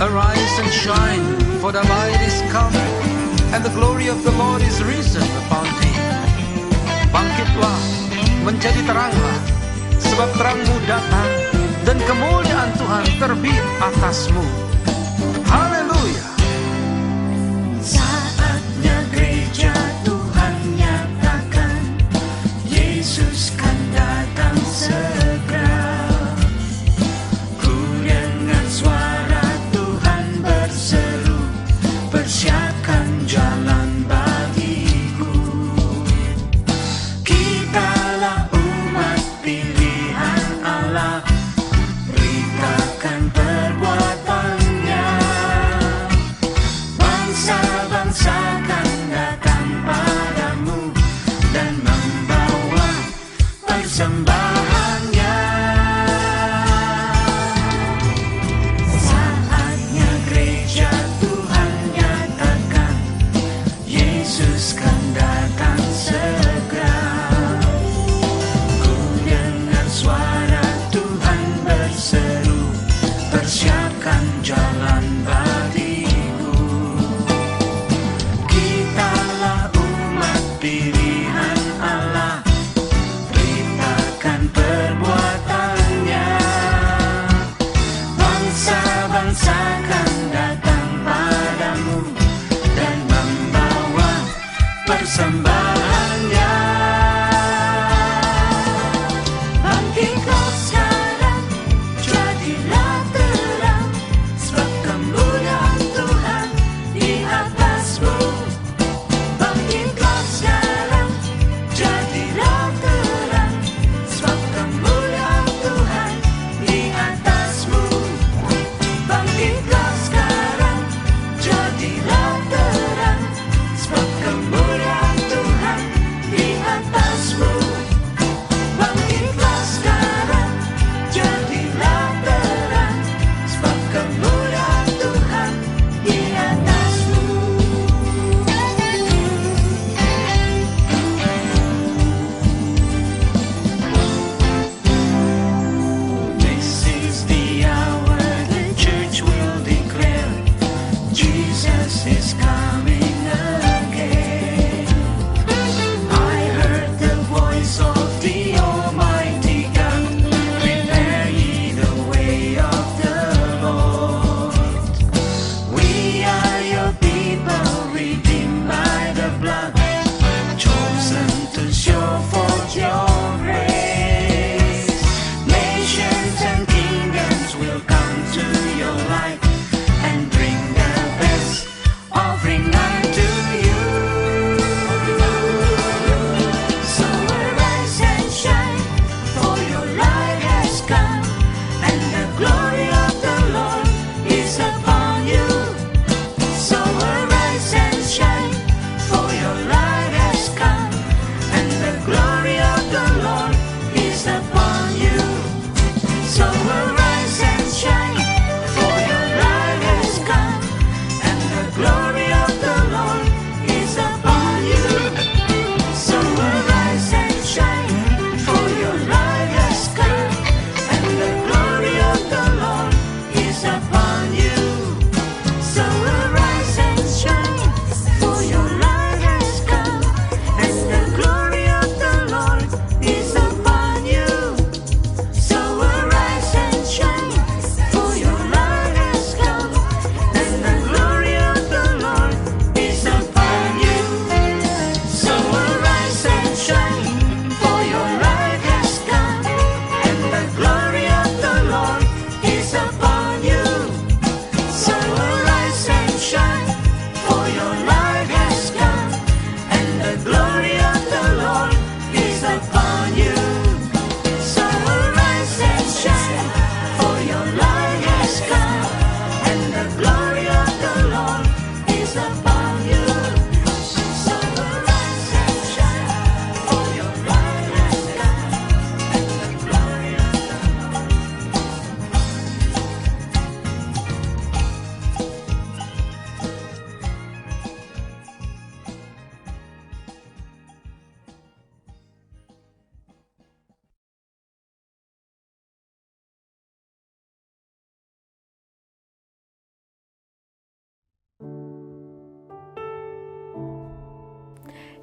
Arise and shine, for the light is come, and the glory of the Lord is risen upon thee. Bangkitlah, menjadi teranglah, sebab terangmu datang, dan kemuliaan Tuhan terbit atasmu. Haleluya. Saatnya gereja Tuhan nyatakan, Yesus kan datang segera. Ku dengar suara Tuhan berseru, persiapkan jalan bagiku. Kitalah umat pilihan Allah, beritakan perbuatan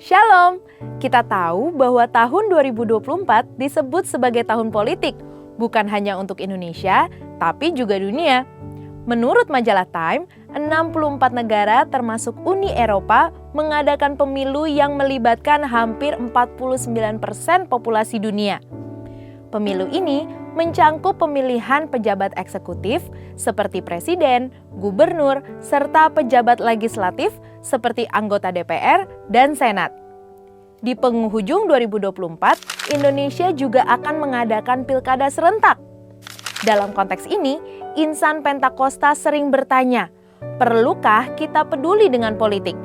Shalom! Kita tahu bahwa tahun 2024 disebut sebagai tahun politik, bukan hanya untuk Indonesia, tapi juga dunia. Menurut majalah Time, 64 negara termasuk Uni Eropa mengadakan pemilu yang melibatkan hampir 49% populasi dunia. Pemilu ini mencangkup pemilihan pejabat eksekutif seperti presiden, gubernur, serta pejabat legislatif seperti anggota DPR dan Senat. Di penghujung 2024, Indonesia juga akan mengadakan pilkada serentak. Dalam konteks ini, insan Pentakosta sering bertanya, perlukah kita peduli dengan politik?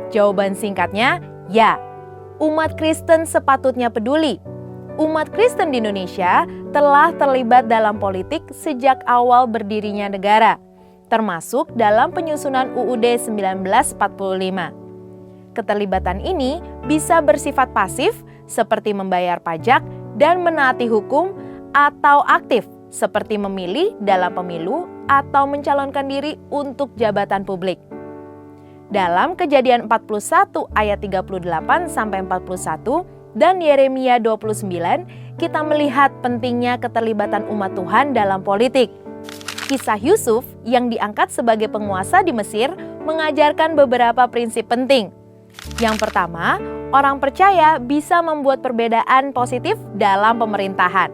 Jawaban singkatnya, ya. Umat Kristen sepatutnya peduli. Umat Kristen di Indonesia telah terlibat dalam politik sejak awal berdirinya negara, termasuk dalam penyusunan UUD 1945. Keterlibatan ini bisa bersifat pasif seperti membayar pajak dan menaati hukum, atau aktif seperti memilih dalam pemilu atau mencalonkan diri untuk jabatan publik. Dalam Kejadian 41 ayat 38-41 dan Yeremia 29, kita melihat pentingnya keterlibatan umat Tuhan dalam politik. Kisah Yusuf yang diangkat sebagai penguasa di Mesir mengajarkan beberapa prinsip penting. Yang pertama, orang percaya bisa membuat perbedaan positif dalam pemerintahan.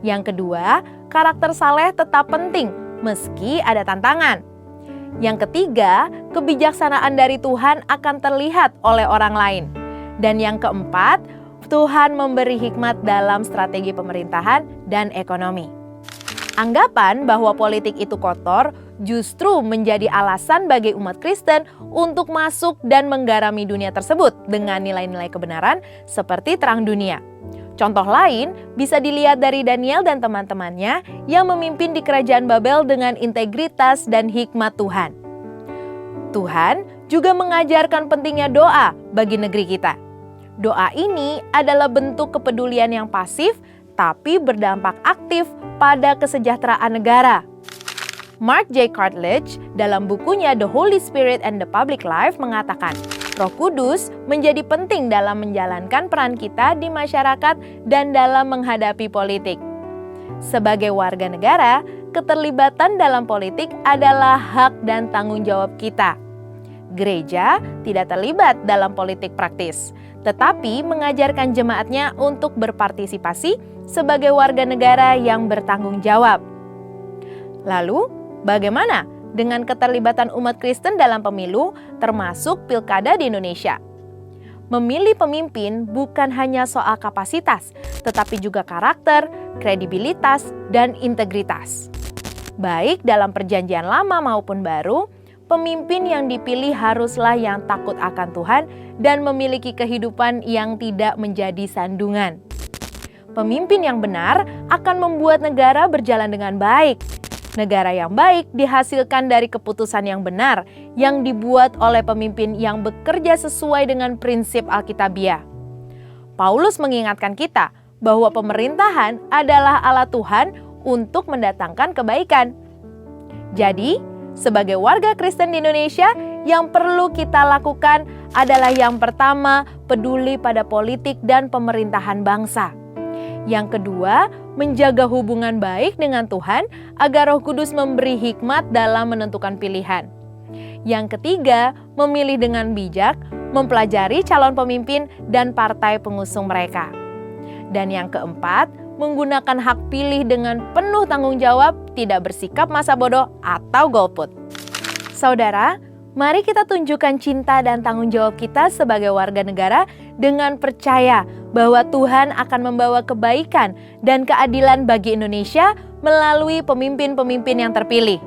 Yang kedua, karakter saleh tetap penting meski ada tantangan. Yang ketiga, kebijaksanaan dari Tuhan akan terlihat oleh orang lain. Dan yang keempat, Tuhan memberi hikmat dalam strategi pemerintahan dan ekonomi. Anggapan bahwa politik itu kotor justru menjadi alasan bagi umat Kristen untuk masuk dan menggarami dunia tersebut dengan nilai-nilai kebenaran seperti terang dunia. Contoh lain bisa dilihat dari Daniel dan teman-temannya yang memimpin di kerajaan Babel dengan integritas dan hikmat Tuhan. Tuhan juga mengajarkan pentingnya doa bagi negeri kita. Doa ini adalah bentuk kepedulian yang pasif tapi berdampak aktif pada kesejahteraan negara. Mark J. Cartledge dalam bukunya The Holy Spirit and the Public Life mengatakan, Roh Kudus menjadi penting dalam menjalankan peran kita di masyarakat dan dalam menghadapi politik. Sebagai warga negara, keterlibatan dalam politik adalah hak dan tanggung jawab kita. Gereja tidak terlibat dalam politik praktis, tetapi mengajarkan jemaatnya untuk berpartisipasi sebagai warga negara yang bertanggung jawab. Lalu, bagaimana dengan keterlibatan umat Kristen dalam pemilu, termasuk pilkada di Indonesia? Memilih pemimpin bukan hanya soal kapasitas, tetapi juga karakter, kredibilitas, dan integritas. Baik dalam perjanjian lama maupun baru, pemimpin yang dipilih haruslah yang takut akan Tuhan dan memiliki kehidupan yang tidak menjadi sandungan. Pemimpin yang benar akan membuat negara berjalan dengan baik. Negara yang baik dihasilkan dari keputusan yang benar yang dibuat oleh pemimpin yang bekerja sesuai dengan prinsip Alkitabiah. Paulus mengingatkan kita bahwa pemerintahan adalah alat Tuhan untuk mendatangkan kebaikan. Jadi, sebagai warga Kristen di Indonesia, yang perlu kita lakukan adalah yang pertama, peduli pada politik dan pemerintahan bangsa. Yang kedua, menjaga hubungan baik dengan Tuhan agar Roh Kudus memberi hikmat dalam menentukan pilihan. Yang ketiga, memilih dengan bijak, mempelajari calon pemimpin dan partai pengusung mereka. Dan yang keempat, menggunakan hak pilih dengan penuh tanggung jawab, tidak bersikap masa bodoh atau golput. Saudara, mari kita tunjukkan cinta dan tanggung jawab kita sebagai warga negara dengan percaya bahwa Tuhan akan membawa kebaikan dan keadilan bagi Indonesia melalui pemimpin-pemimpin yang terpilih.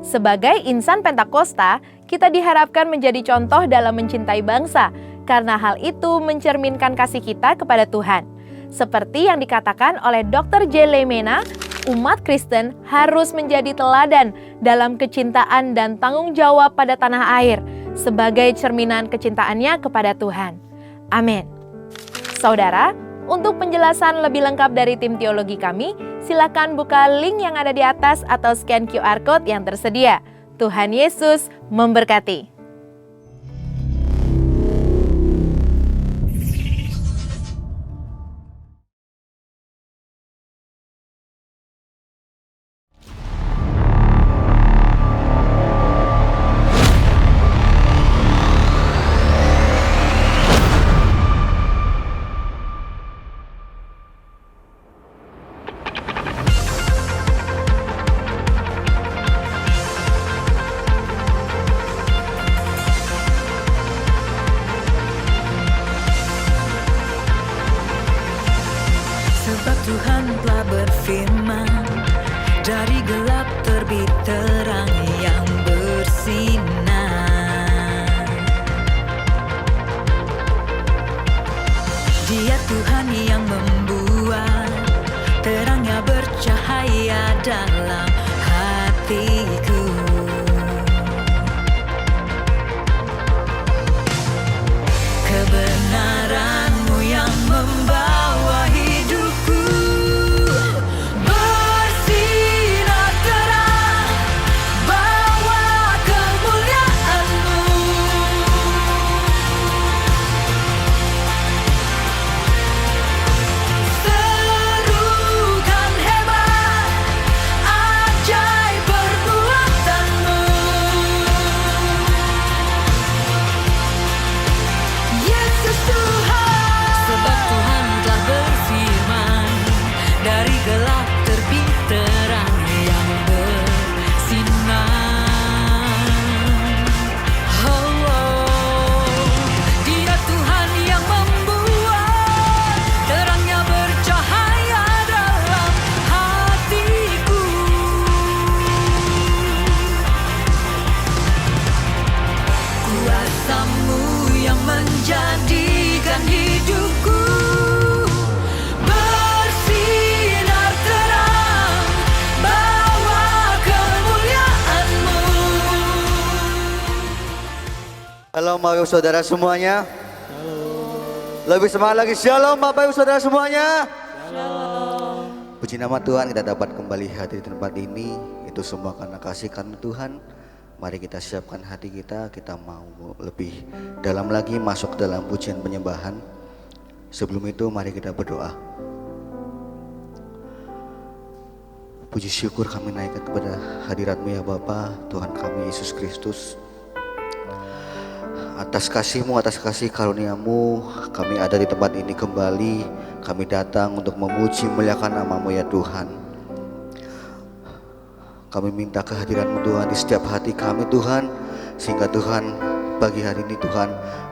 Sebagai insan Pentakosta, kita diharapkan menjadi contoh dalam mencintai bangsa, karena hal itu mencerminkan kasih kita kepada Tuhan. Seperti yang dikatakan oleh Dr. J. Lemena, umat Kristen harus menjadi teladan dalam kecintaan dan tanggung jawab pada tanah air sebagai cerminan kecintaannya kepada Tuhan. Amin. Saudara, untuk penjelasan lebih lengkap dari tim teologi kami, silakan buka link yang ada di atas atau scan QR Code yang tersedia. Tuhan Yesus memberkati. Dari gelap terbit terang yang bersinar. Dia Tuhan yang membuat terangnya bercahaya dalam hatiku. Kebenaran-Mu yang membawa hidupku bersinar terang, bawa kemuliaan-Mu. Serukan hebat, ajaib perbuatan-Mu. Yesus Tuhan, sebab Tuhan telah berfirman, dari gelap terbit terang yang bersinar. Dia Tuhan yang membuat terangnya bercahaya dalam hatiku. Kuasa-Mu yang menjadikan hidupku bersinar terang, bawa kemuliaan-Mu. Halo Bapak Ibu Saudara semuanya. Lebih semangat lagi, shalom Bapak Ibu Saudara semuanya. Puji nama Tuhan, kita dapat kembali hadir di tempat ini. Itu semua karena kasih karunia Tuhan. Mari kita siapkan hati kita mau lebih dalam lagi masuk dalam pujian penyembahan. Sebelum itu mari kita berdoa. Puji syukur kami naikkan kepada hadirat-Mu ya Bapa, Tuhan kami Yesus Kristus. Atas kasih-Mu, atas kasih karunia-Mu, kami ada di tempat ini kembali. Kami datang untuk memuji memuliakan nama-Mu ya Tuhan. Kami minta kehadiran-Mu Tuhan di setiap hati kami Tuhan, sehingga Tuhan pagi hari ini Tuhan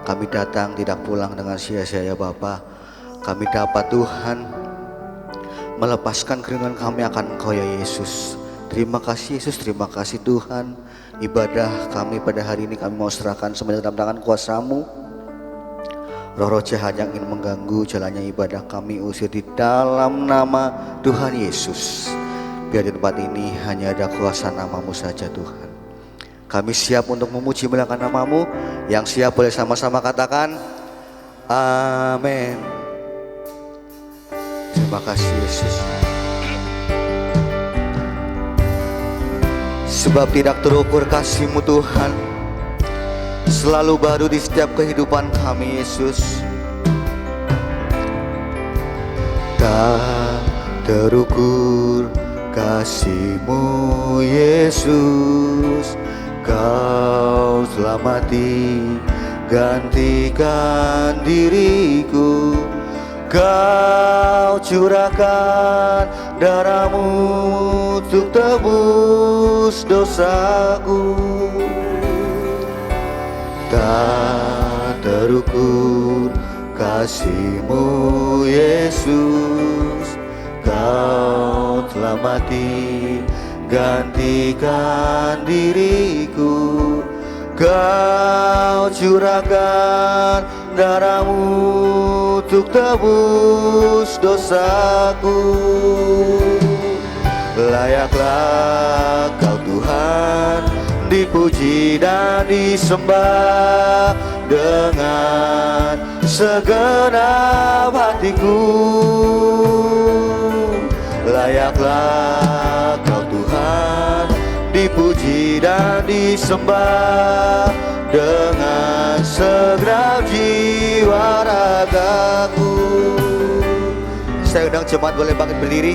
kami datang tidak pulang dengan sia-sia ya Bapa. Kami dapat Tuhan melepaskan kerinduan kami akan Engkau ya Yesus. Terima kasih Yesus, terima kasih Tuhan. Ibadah kami pada hari ini kami mau serahkan semuanya dalam tangan kuasa-Mu. Roh-roh jahat yang ingin mengganggu jalannya ibadah kami usir di dalam nama Tuhan Yesus. Biar di tempat ini hanya ada kuasa nama-Mu saja Tuhan. Kami siap untuk memuji memuliakan nama-Mu. Yang siap boleh sama-sama katakan amin. Terima kasih Yesus. Sebab tidak terukur kasih-Mu Tuhan, selalu baru di setiap kehidupan kami Yesus. Tak terukur kasih-Mu Yesus, Kau selamati gantikan diriku. Kau curahkan darah-Mu untuk tebus dosaku. Tak terukur kasih-Mu Yesus, Kau telah mati gantikan diriku. Kau curahkan darah-Mu untuk tebus dosaku. Layaklah Kau Tuhan dipuji dan disembah dengan segenap hatiku. Layaklah Kau Tuhan dipuji dan disembah dengan segenap jiwa ragaku. Saya undang jemaat boleh bangkit berdiri.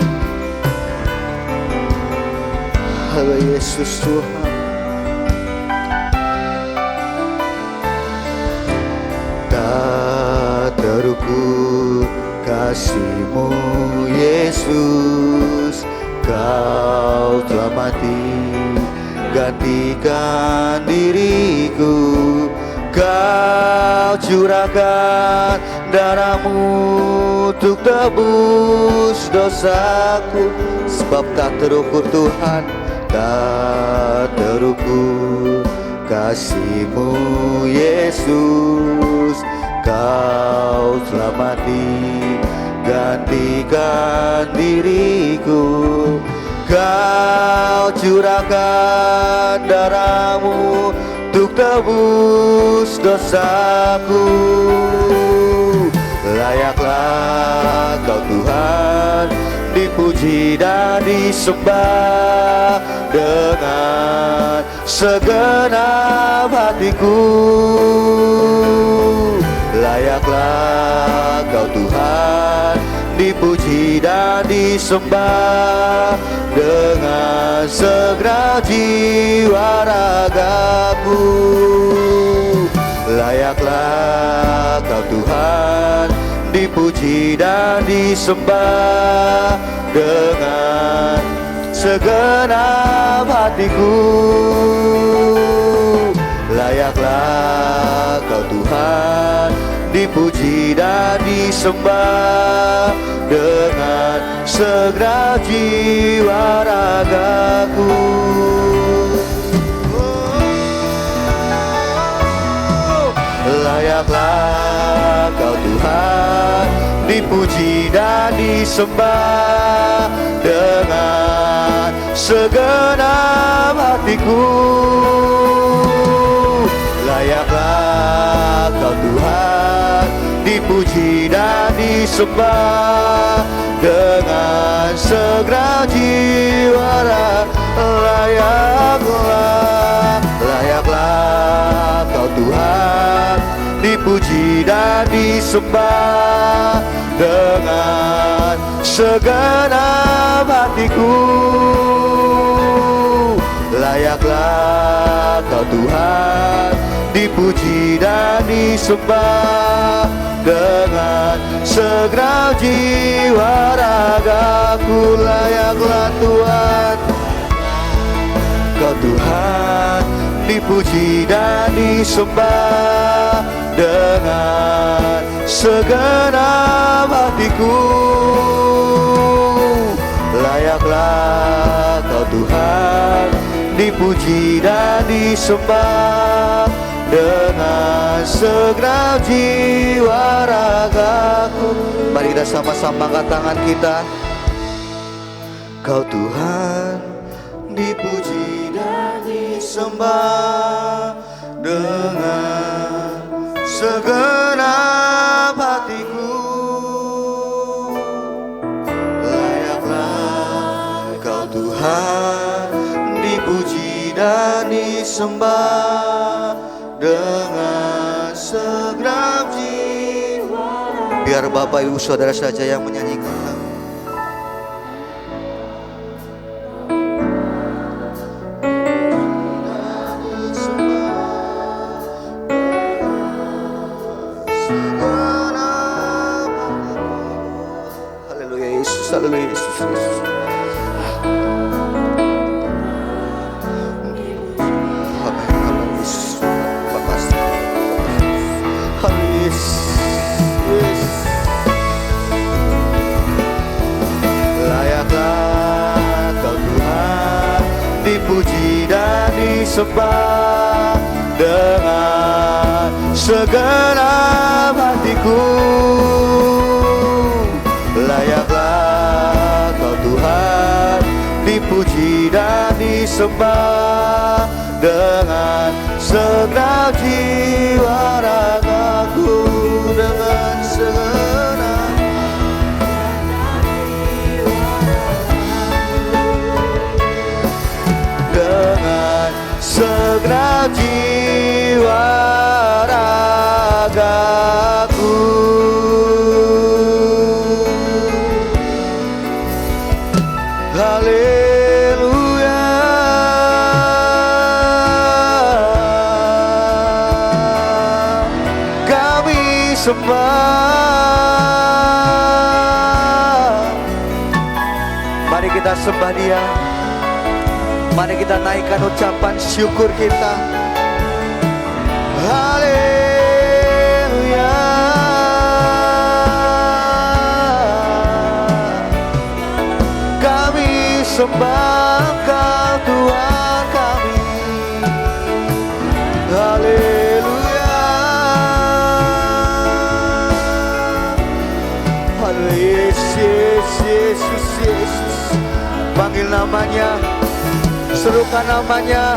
Halo Yesus Tuhan. Tak terukur kasih-Mu Yesus, Kau telah mati gantikan diriku. Kau curahkan darah-Mu untuk tebus dosaku. sebab tak terukur Tuhan, tak terukur kasih-Mu Yesus. Kau telah mati gantikan diriku, Kau curahkan darah-Mu untuk tebus dosaku. Layaklah Kau Tuhan dipuji dan disembah dengan segenap hatiku. Layaklah Kau Tuhan dipuji dan disembah dengan segenap jiwa ragaku. Layaklah Kau Tuhan dipuji dan disembah dengan segenap hatiku. Layaklah Kau Tuhan dipuji dan disembah dengan segenap jiwa ragaku. Layaklah Kau Tuhan dipuji dan disembah dengan segenap hatiku. Layaklah Kau Tuhan dipuji dan disembah dengan segenap jiwa. Layaklah Kau Tuhan dipuji dan disembah dengan segenap hatiku. Layaklah Kau Tuhan dipuji dan disembah dengan segenap jiwa ragaku. Layaklah Tuhan, Kau Tuhan dipuji dan disembah dengan segenap hatiku. Layaklah Kau Tuhan dipuji dan disembah dengan segenap jiwa ragaku. Mari kita sama-sama angkat tangan kita. Kau Tuhan dipuji dan disembah dengan segenap hatiku. Layaklah Kau Tuhan dipuji dan disembah dengan segenap jiwa. Biar Bapak Ibu Saudara saja yang menyanyikan. Haleluya Yesus, Yesus. Amin, Yesus. Makasih. Haleluya Yesus. Layaklah Kau Tuhan dipuji dan disembah dengan segenap hatiku. Layaklah Kau Tuhan dipuji dan disembah dengan segenap jiwa ragaku. Dengan segenap dengan segenap jiwa ragaku. Haleluya. Kami sembah. Mari kita sembah Dia. Mari kita naikkan ucapan syukur kita. Haleluya. Kami sembah Engkau Tuhan kami. Haleluya. Haleluya. Yesus, Yesus. Panggil namanya, serukan namanya.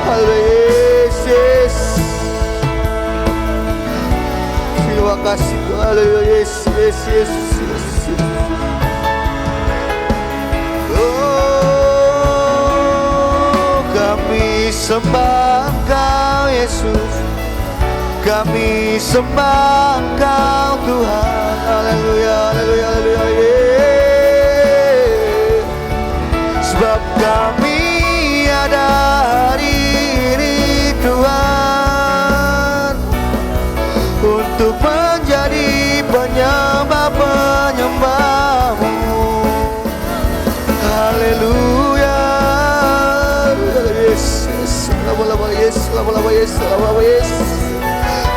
Haleluya. Yesus. Terima kasih Tuhan. Haleluya. Yesus, Yesus, Yesus. Oh, kami sembah Engkau Yesus, kami sembah Engkau Tuhan. Haleluya, haleluya, haleluya. Yeah. Sebab kami ada hari ini Tuhan, untuk menjadi penyembah-penyembah-Mu. Haleluya. Yesus, lama-lama Yesus, lama-lama Yesus, lama-lama Yesus.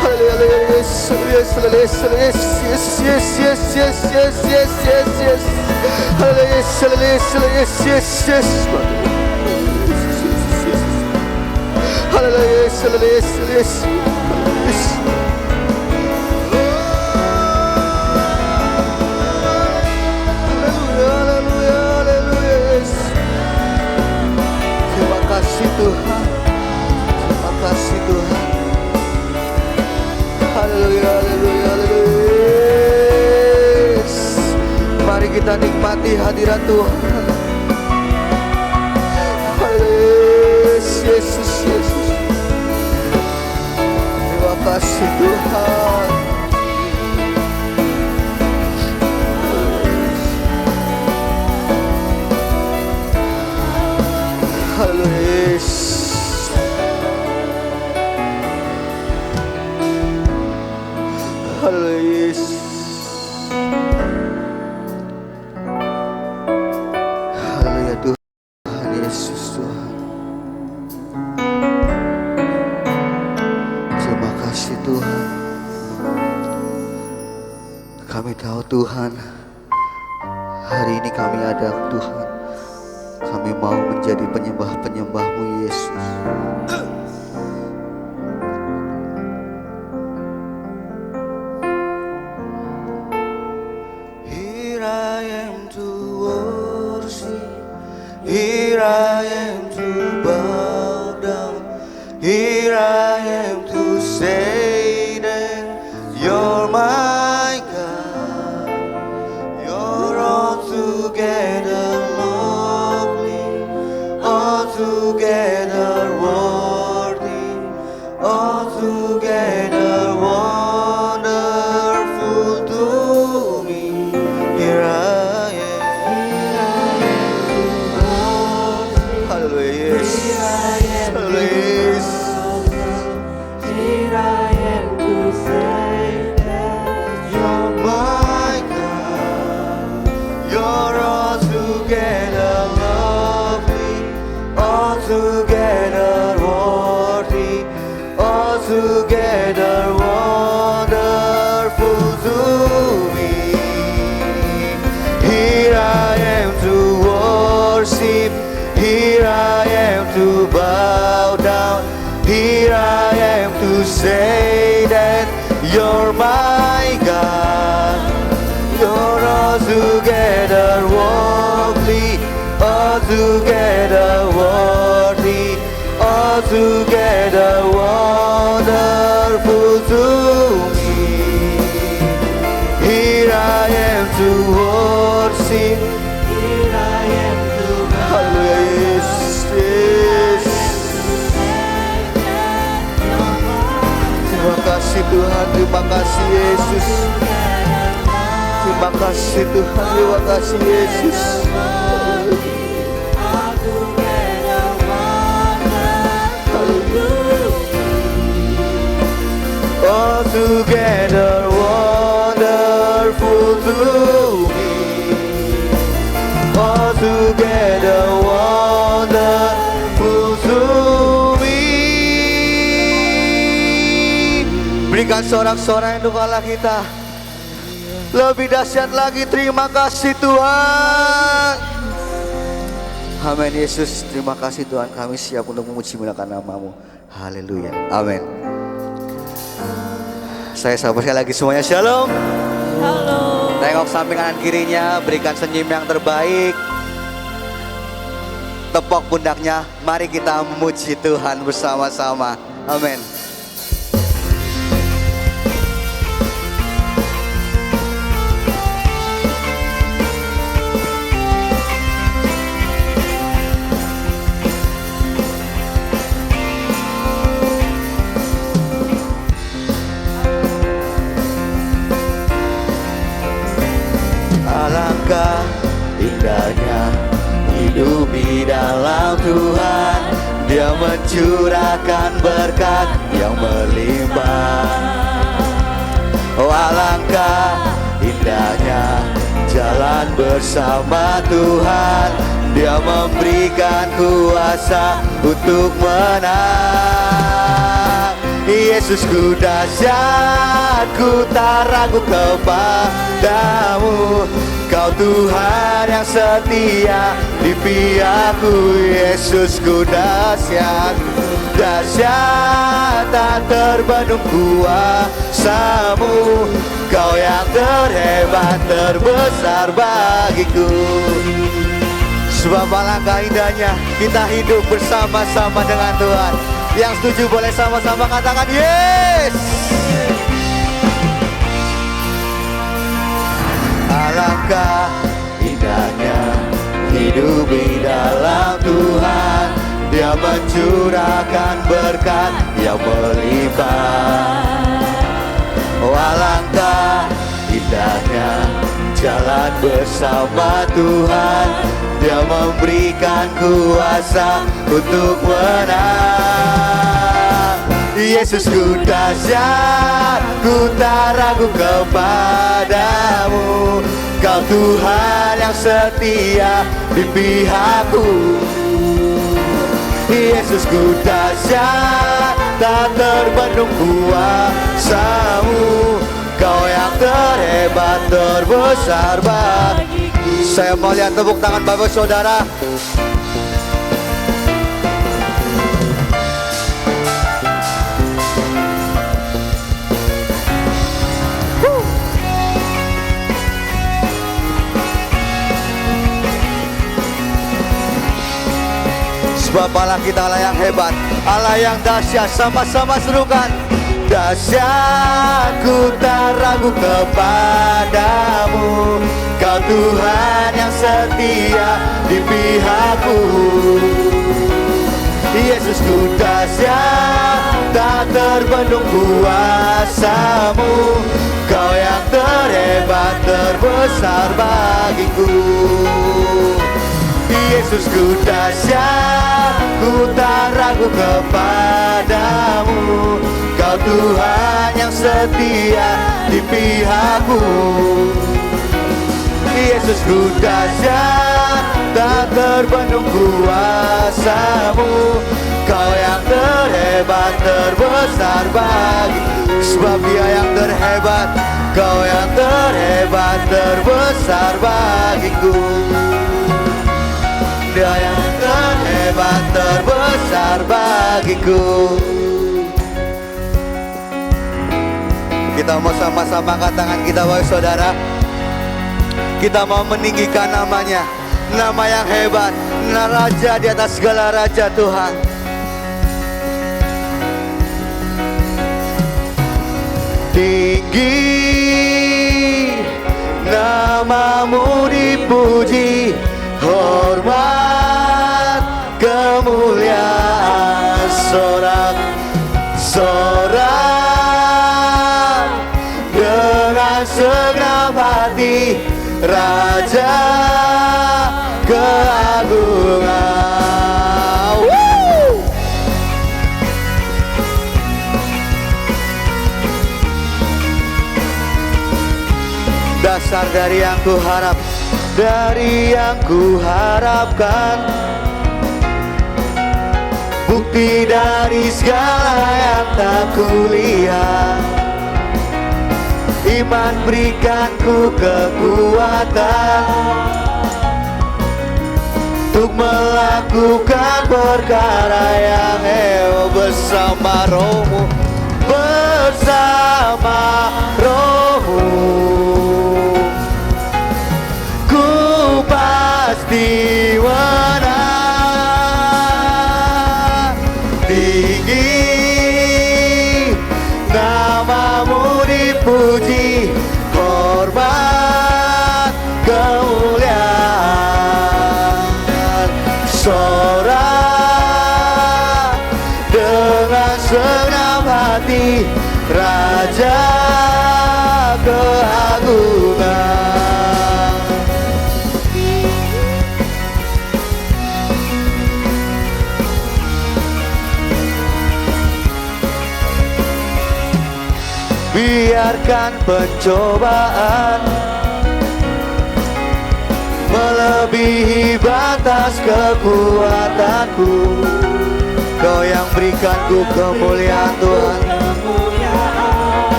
Haleluya, Yesus, Yesus, Yesus, Yesus, Yesus, Yesus, Yesus, Yesus, Yesus, Yesus. Haleluya, Yesus, Yesus, Yesus, Yesus. Haleluya, Yesus, Yesus, Yesus. Terima kasih Tuhan, terima kasih Tuhan. Haleluya, haleluya, haleluya. Mari kita nikmati hadirat Tuhan. Haleluya, Yesus, Yesus. Terima kasih Tuhan. Haleluya. Haleluya. Haleluya Tuhan Yesus Tuhan. Terima kasih Tuhan. Kami tahu Tuhan, hari ini kami ada Tuhan. Kami mau menjadi penyembah-penyembah-Mu Yesus. Here I am to worship, here I am to bow down, here I am to say that You're my God, You're altogether altogether worthy, altogether wonderful to me. Here I am. Hallelujah. Hallelujah. Here I am to say that You're my God. You're altogether altogether worthy, altogether wonderful to me. Here I am to worship, here I am to bow down, here I am to say that You're my God. You're altogether worthy, altogether worthy, altogether wonderful to me. Here I am to worship, here I am to hallelujah. Terima kasih Tuhan, terima kasih Yesus. Terima kasih Tuhan, terima kasih Yesus. Altogether wonderful to me, altogether wonderful to me. Berikan sorak-sorai untuk Allah kita. Lebih dahsyat lagi, terima kasih Tuhan. Amin. Yesus, terima kasih Tuhan, kami siap untuk memuji muliakan nama-Mu. Haleluya. Amin. Saya sapa sekali lagi semuanya, shalom. Halo. Tengok samping kanan kirinya, berikan senyum yang terbaik. Tepok pundaknya, mari kita memuji Tuhan bersama-sama. Amin. Alangkah indahnya hidup di dalam Tuhan, Dia mencurahkan berkat yang melimpah. Oh, alangkah indahnya jalan bersama Tuhan, Dia memberikan kuasa untuk menang. Yesusku dahsyat, ku tak ragu kepadamu. Kau Tuhan yang setia di pihakku. Yesusku dahsyat, dahsyat tak terbendung kuasa-Mu. Kau yang terhebat, terbesar bagiku. Sebab alangkah indahnya kita hidup bersama-sama dengan Tuhan. Yang setuju boleh sama-sama katakan yes. Alangkah indahnya hidup di dalam Tuhan, Dia mencurahkan berkat yang melimpah. Oh, alangkah indahnya jalan bersama Tuhan, Dia memberikan kuasa untuk menang. Yesusku dahsyat, ku tak ragu kepadamu. Kau Tuhan yang setia di pihakku. Yesusku dahsyat, tak terbendung kuasa-Mu. Kau yang terhebat, terbesar bagiku. Saya mau lihat tepuk tangan Bapak Saudara. Sebab Allah kita Allah yang hebat, Allah yang dahsyat. Sama-sama serukan. Dahsyat, ku tak ragu kepadamu. Kau Tuhan yang setia di pihakku. Yesusku dahsyat, tak terbendung kuasa-Mu. Kau yang terhebat, terbesar bagiku. Yesusku dahsyat, ku tak ragu kepadamu. Kau Tuhan yang setia di pihakku. Yesusku dahsyat, tak terbendung kuasa-Mu. Kau yang terhebat, terbesar bagiku. Sebab Dia yang terhebat, Kau yang terhebat, terbesar bagiku. Dia yang terhebat, terbesar bagiku. Kita mau sama-sama angkat tangan kita, wahai saudara. Kita mau meninggikan namanya, nama yang hebat, nama Raja di atas segala raja Tuhan. Tinggi nama-Mu dipuji, hormat kemuliaan sorak-sorak dengan segenap hati, Raja keagungan. Dasar dari yang ku harap, dari yang ku harapkan, bukti dari segala yang tak kulihat. Iman berikan ku kekuatan, untuk melakukan perkara yang hebat bersama rohmu, bersama rohmu. Ku pasti menang. Tinggi namamu dipuji, hormat kemuliaan. Sorak dengan segenap hati, Raja keagungan. Biarkan pencobaan melebihi batas kekuatanku. Kau yang berikanku kemuliaan Tuhan.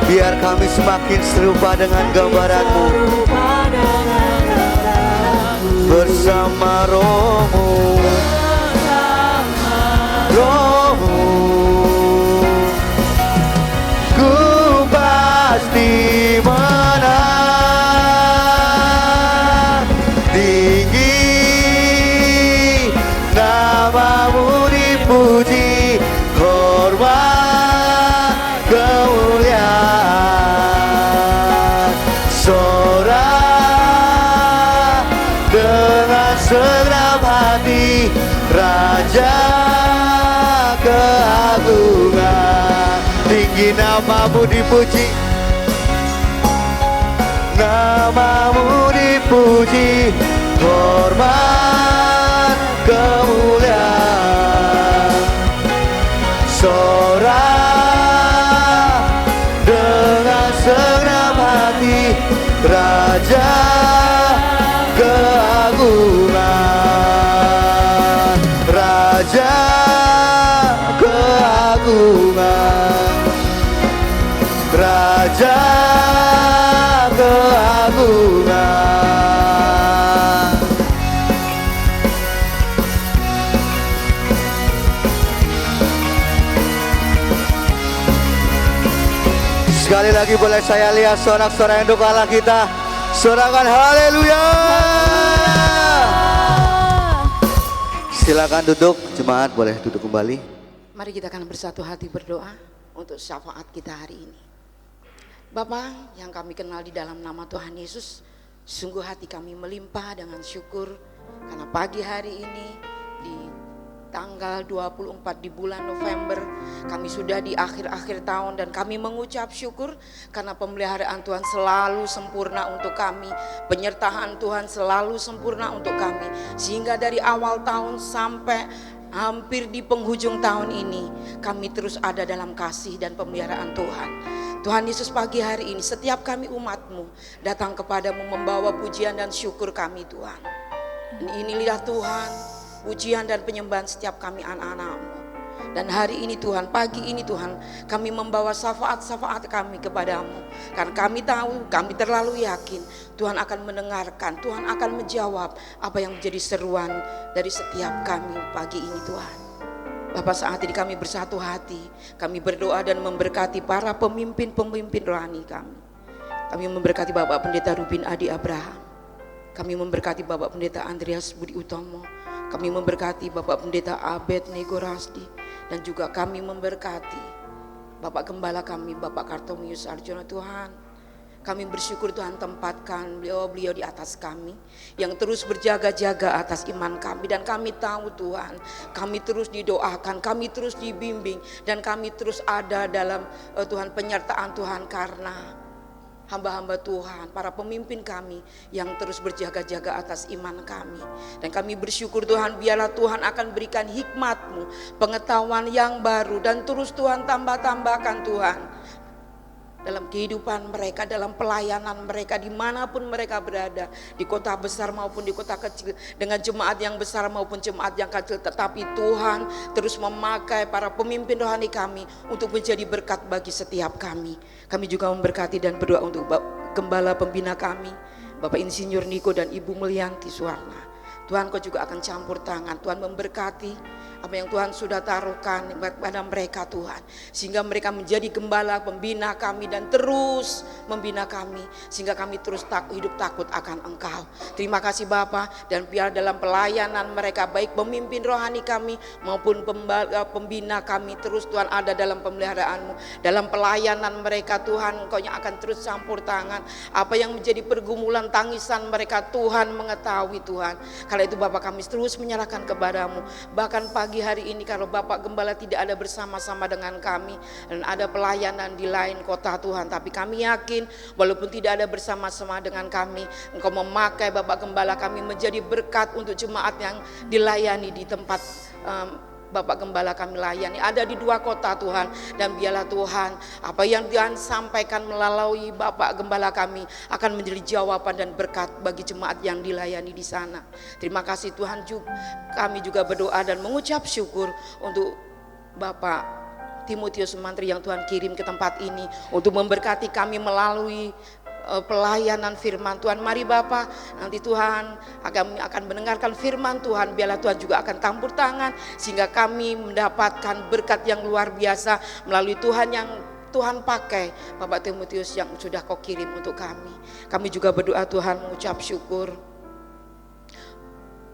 Biar kami semakin serupa dengan gambaran-Mu, bersama rohmu, rohmu. Ku pasti menang. Tinggi namamu dipuji, hormat kemuliaan. Sorak dengan segenap hati, Raja keagungan. Tinggi namamu dipuji, namamu dipuji, hormat kemuliaan. Sorak dengan segenap hati, Raja keagungan, Raja keagungan, Raja keagungan. Sekali lagi boleh saya lihat sorak-sorai untuk Allah kita. Sorakan haleluya. Silakan duduk, jemaat boleh duduk kembali. Mari kita akan bersatu hati berdoa untuk syafaat kita hari ini. Bapa yang kami kenal di dalam nama Tuhan Yesus, sungguh hati kami melimpah dengan syukur karena pagi hari ini di tanggal 24 di bulan November kami sudah di akhir-akhir tahun dan kami mengucap syukur karena pemeliharaan Tuhan selalu sempurna untuk kami, penyertaan Tuhan selalu sempurna untuk kami, sehingga dari awal tahun sampai hampir di penghujung tahun ini kami terus ada dalam kasih dan pemeliharaan Tuhan. Tuhan Yesus, pagi hari ini setiap kami umat-Mu datang kepadamu membawa pujian dan syukur kami Tuhan. Dan inilah Tuhan pujian dan penyembahan setiap kami anak-anak-Mu. Dan hari ini Tuhan, pagi ini Tuhan, kami membawa syafaat-syafaat kami kepadamu. Karena kami tahu, kami terlalu yakin Tuhan akan mendengarkan, Tuhan akan menjawab apa yang menjadi seruan dari setiap kami pagi ini Tuhan. Bapak, saat ini kami bersatu hati, kami berdoa dan memberkati para pemimpin-pemimpin rohani kami. Kami memberkati Bapak Pendeta Rubin Adi Abraham. Kami memberkati Bapak Pendeta Andreas Budi Utomo. Kami memberkati Bapak Pendeta Abed Nego Rasdi. Dan juga kami memberkati Bapak Gembala kami, Bapak Kartomius Arjuna Tuhan. Kami bersyukur Tuhan tempatkan beliau-beliau di atas kami, yang terus berjaga-jaga atas iman kami. Dan kami tahu Tuhan, kami terus didoakan, kami terus dibimbing, dan kami terus ada dalam Tuhan penyertaan Tuhan karena hamba-hamba Tuhan, para pemimpin kami yang terus berjaga-jaga atas iman kami. Dan kami bersyukur Tuhan, biarlah Tuhan akan berikan hikmat-Mu, pengetahuan yang baru, dan terus Tuhan tambah-tambahkan Tuhan dalam kehidupan mereka, dalam pelayanan mereka dimanapun mereka berada, di kota besar maupun di kota kecil, dengan jemaat yang besar maupun jemaat yang kecil. Tetapi Tuhan terus memakai para pemimpin rohani kami untuk menjadi berkat bagi setiap kami. Kami juga memberkati dan berdoa untuk Gembala pembina kami, Bapak Insinyur Niko dan Ibu Mulyanti Suwarna. Tuhan Kau juga akan campur tangan, Tuhan memberkati apa yang Tuhan sudah taruhkan pada mereka Tuhan. Sehingga mereka menjadi gembala, pembina kami dan terus membina kami. Sehingga kami terus hidup takut akan Engkau. Terima kasih Bapa, dan biar dalam pelayanan mereka baik pemimpin rohani kami maupun pembina kami terus Tuhan ada dalam pemeliharaan-Mu. Dalam pelayanan mereka Tuhan Engkau yang akan terus campur tangan. Apa yang menjadi pergumulan tangisan mereka Tuhan mengetahui Tuhan. Karena itu Bapak kami terus menyerahkan kepadamu. Bahkan pagi hari ini kalau Bapak Gembala tidak ada bersama-sama dengan kami dan ada pelayanan di lain kota Tuhan, tapi kami yakin walaupun tidak ada bersama-sama dengan kami, Engkau memakai Bapak Gembala kami menjadi berkat untuk jemaat yang dilayani di tempat Bapak Gembala kami layani ada di 2 kota Tuhan. Dan biarlah Tuhan apa yang Tuhan sampaikan melalui Bapak Gembala kami akan menjadi jawaban dan berkat bagi jemaat yang dilayani di sana. Terima kasih Tuhan, kami juga berdoa dan mengucap syukur untuk Bapak Timotius Sumantri yang Tuhan kirim ke tempat ini untuk memberkati kami melalui pelayanan firman Tuhan. Mari Bapak, nanti Tuhan akan mendengarkan firman Tuhan, biarlah Tuhan juga akan campur tangan sehingga kami mendapatkan berkat yang luar biasa melalui Tuhan yang Tuhan pakai Bapak Timotius yang sudah Kau kirim untuk kami. Kami juga berdoa Tuhan, mengucap syukur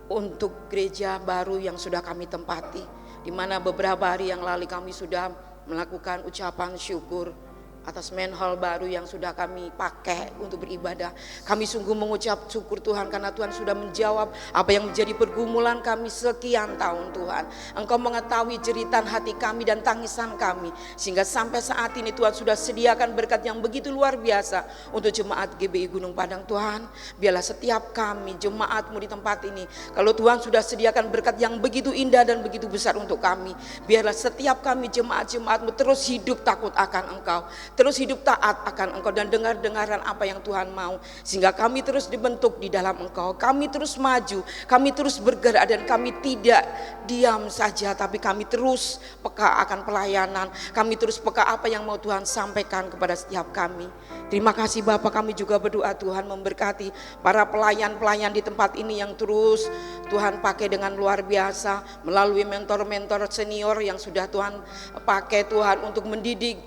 untuk gereja baru yang sudah kami tempati, di mana beberapa hari yang lalu kami sudah melakukan ucapan syukur atas main hall baru yang sudah kami pakai untuk beribadah. Kami sungguh mengucap syukur Tuhan karena Tuhan sudah menjawab apa yang menjadi pergumulan kami sekian tahun Tuhan. Engkau mengetahui jeritan hati kami dan tangisan kami, sehingga sampai saat ini Tuhan sudah sediakan berkat yang begitu luar biasa untuk jemaat GBI Gunung Padang Tuhan. Biarlah setiap kami jemaat-Mu di tempat ini, kalau Tuhan sudah sediakan berkat yang begitu indah dan begitu besar untuk kami, biarlah setiap kami jemaat-jemaat-Mu terus hidup takut akan Engkau, terus hidup taat akan Engkau dan dengar-dengaran apa yang Tuhan mau, sehingga kami terus dibentuk di dalam Engkau. Kami terus maju, kami terus bergerak dan kami tidak diam saja, tapi kami terus peka akan pelayanan, kami terus peka apa yang mau Tuhan sampaikan kepada setiap kami. Terima kasih Bapak, kami juga berdoa Tuhan memberkati para pelayan-pelayan di tempat ini yang terus Tuhan pakai dengan luar biasa melalui mentor-mentor senior yang sudah Tuhan pakai Tuhan untuk mendidik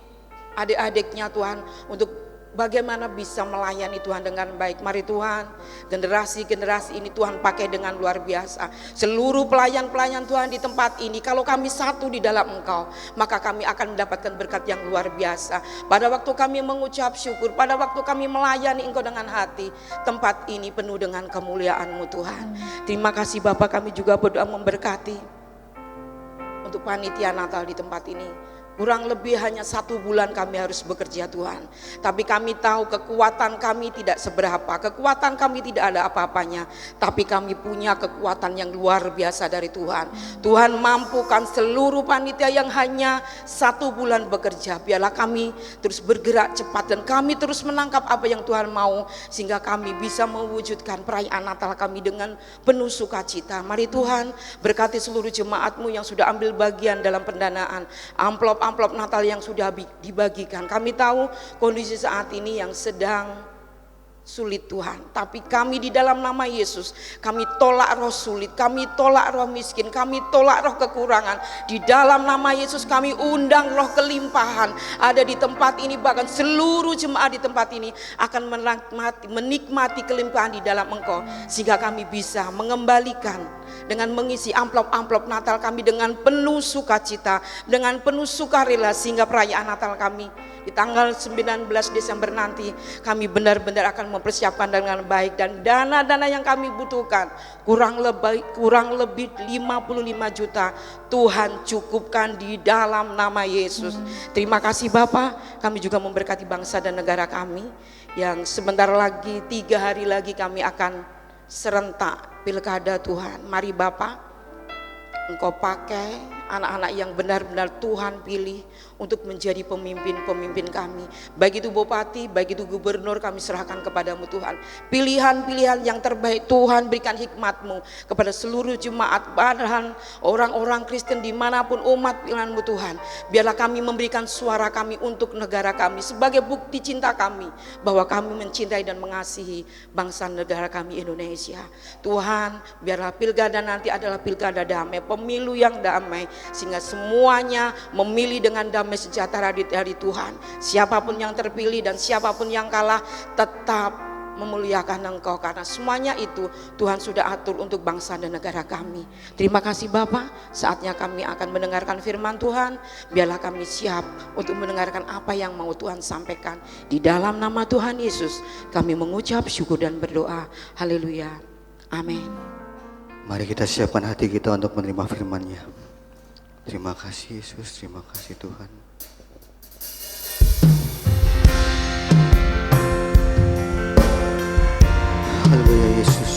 adik-adiknya Tuhan untuk bagaimana bisa melayani Tuhan dengan baik. Mari Tuhan, generasi-generasi ini Tuhan pakai dengan luar biasa. Seluruh pelayan-pelayan Tuhan di tempat ini, kalau kami satu di dalam Engkau, maka kami akan mendapatkan berkat yang luar biasa. Pada waktu kami mengucap syukur, pada waktu kami melayani Engkau dengan hati, tempat ini penuh dengan kemuliaan-Mu Tuhan. Terima kasih Bapak, kami juga berdoa memberkati untuk panitia Natal di tempat ini. Kurang lebih hanya 1 bulan kami harus bekerja Tuhan. Tapi kami tahu kekuatan kami tidak seberapa. Kekuatan kami tidak ada apa-apanya. Tapi kami punya kekuatan yang luar biasa dari Tuhan. Tuhan mampukan seluruh panitia yang hanya 1 bulan bekerja. Biarlah kami terus bergerak cepat dan kami terus menangkap apa yang Tuhan mau. Sehingga kami bisa mewujudkan perayaan Natal kami dengan penuh sukacita. Mari Tuhan berkati seluruh jemaat-Mu yang sudah ambil bagian dalam pendanaan. Amplop Natal yang sudah dibagikan. Kami tahu kondisi saat ini yang sedang sulit Tuhan, tapi kami di dalam nama Yesus, kami tolak roh sulit, kami tolak roh miskin, kami tolak roh kekurangan. Di dalam nama Yesus kami undang roh kelimpahan ada di tempat ini, bahkan seluruh jemaat di tempat ini akan menikmati kelimpahan di dalam Engkau, sehingga kami bisa mengembalikan dengan mengisi amplop-amplop Natal kami dengan penuh sukacita, dengan penuh sukarela, sehingga perayaan Natal kami di tanggal 19 Desember nanti kami benar-benar akan mempersiapkan dengan baik, dan dana-dana yang kami butuhkan kurang lebih 55 juta Tuhan cukupkan di dalam nama Yesus. Terima kasih Bapak, kami juga memberkati bangsa dan negara kami yang sebentar lagi 3 hari lagi kami akan serentak pilkada Tuhan. Mari Bapak, Engkau pakai anak-anak yang benar-benar Tuhan pilih untuk menjadi pemimpin-pemimpin kami. Baik itu bupati, baik itu gubernur, kami serahkan kepadamu Tuhan. Pilihan-pilihan yang terbaik Tuhan, berikan hikmat-Mu kepada seluruh jemaat, bahkan orang-orang Kristen dimanapun umat pilihan-Mu Tuhan. Biarlah kami memberikan suara kami untuk negara kami sebagai bukti cinta kami bahwa kami mencintai dan mengasihi bangsa negara kami Indonesia. Tuhan, biarlah pilkada nanti adalah pilkada damai, pemilu yang damai, sehingga semuanya memilih dengan damai sejahtera dari Tuhan. Siapapun yang terpilih dan siapapun yang kalah tetap memuliakan Engkau, karena semuanya itu Tuhan sudah atur untuk bangsa dan negara kami. Terima kasih Bapa, saatnya kami akan mendengarkan firman Tuhan. Biarlah kami siap untuk mendengarkan apa yang mau Tuhan sampaikan. Di dalam nama Tuhan Yesus kami mengucap syukur dan berdoa. Haleluya, amin. Mari kita siapkan hati kita untuk menerima firman-Nya. Terima kasih Yesus, terima kasih Tuhan. Haleluya Yesus.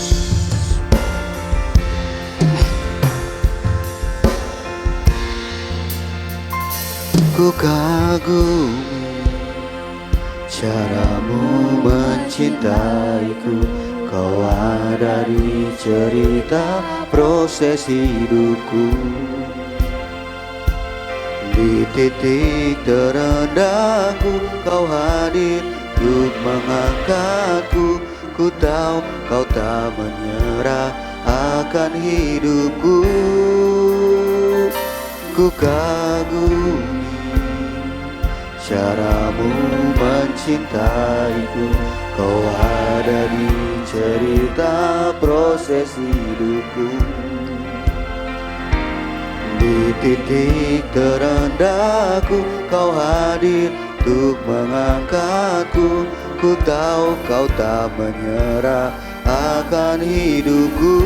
Ku kagumi caramu mencintaiku, Kau ada di cerita proses hidupku. Di titik terendahku Kau hadir untuk mengangkatku. Ku tahu Kau tak menyerah akan hidupku. Ku kagumi caramu mencintaiku, Kau ada di cerita proses hidupku. Di titik terendahku Kau hadir untuk mengangkatku. Ku tahu Kau tak menyerah akan hidupku.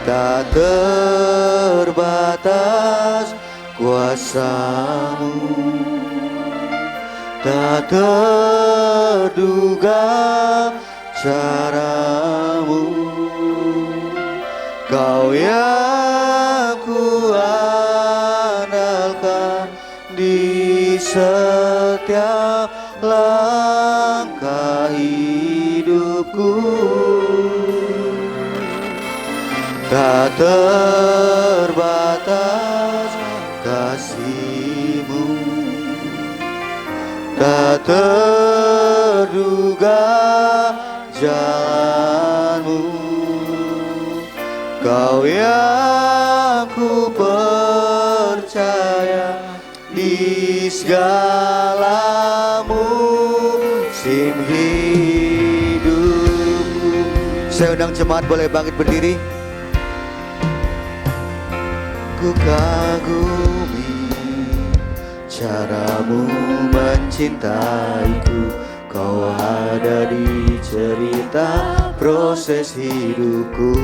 Tak terbatas kuasa-Mu, tak terduga cara-Mu. Kau yang ku andalkan di setiap langkah hidupku. Tak terbatas kasih-Mu, tak terduga jalan-Mu. Kau yang ku percaya di segala musim hidupku. Saya undang jemaat boleh bangkit berdiri. Ku kagumi caramu mencintaiku, Kau ada di cerita proses hidupku.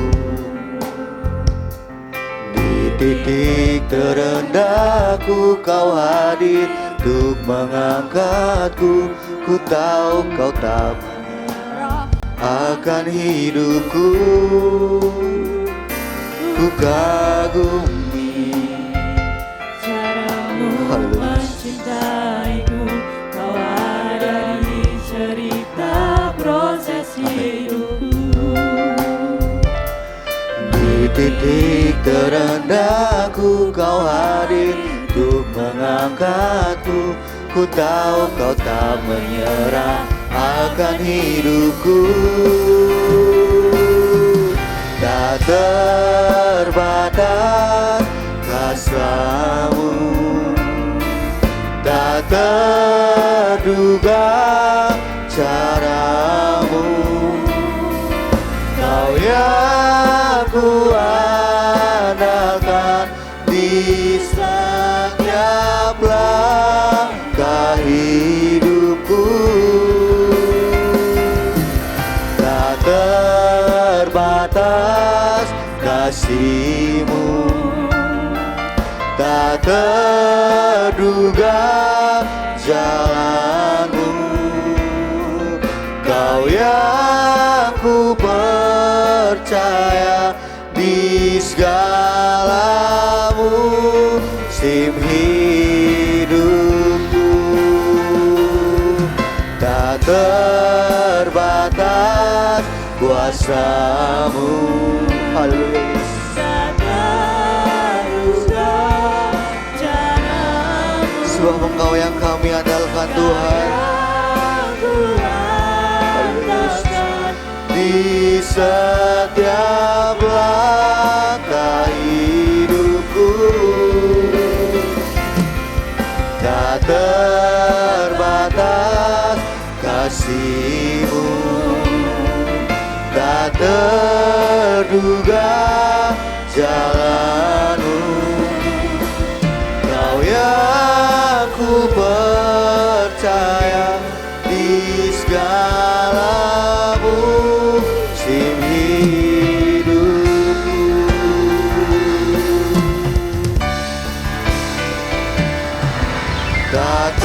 Titik terendahku Kau hadir untuk mengangkatku. Ku tahu Kau tak menyerah akan hidupku. Ku kagumi caramu mencintaiku, Kau ada di cerita proses hidupku. titik terendahku Kau hadir untuk mengangkatku. Ku tahu Kau tak menyerah akan hidupku. Tak terbatas kasih-Mu, tak terduga cara-Mu. Kau yang ku andalkan di setiap langkah hidupku. Tak terbatas kasih-Mu, tak terduga jalan-Mu. Kau yang ku percaya di segala musim hidupku. Tak terbatas kuasa-Mu. Haleluya. Sebab Engkau yang kami andalkan Tuhan. Di setiap langkah hidupku, tak terbatas kasih-Mu, tak terduga jalan-Mu. Kau yang ku percaya di segala musim hidupku. Tak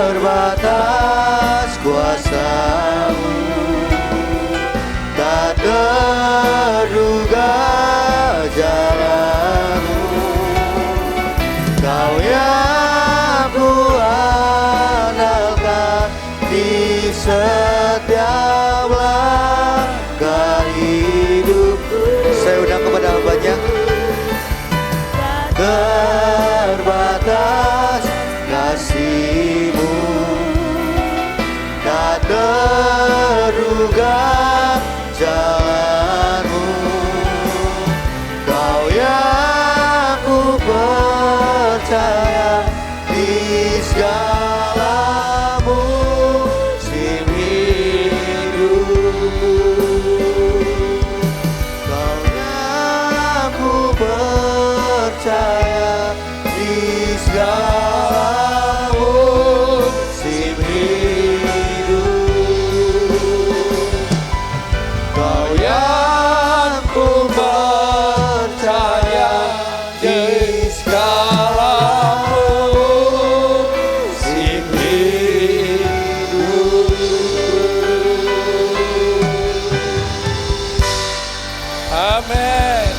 terbatas kuasa-Mu, tak terduga jalan-Mu. Kau yang ku andalkan di setiap langkah hidupku. Saya undang kepada hamba-Nya. Terbatas kasih-Mu, tak terduga jalan-Mu. Kau yang ku percaya di segala musim hidupku. Kau yang ku percaya di segala musim hidup. Kau yang ku percaya di segala musim hidup. Amin.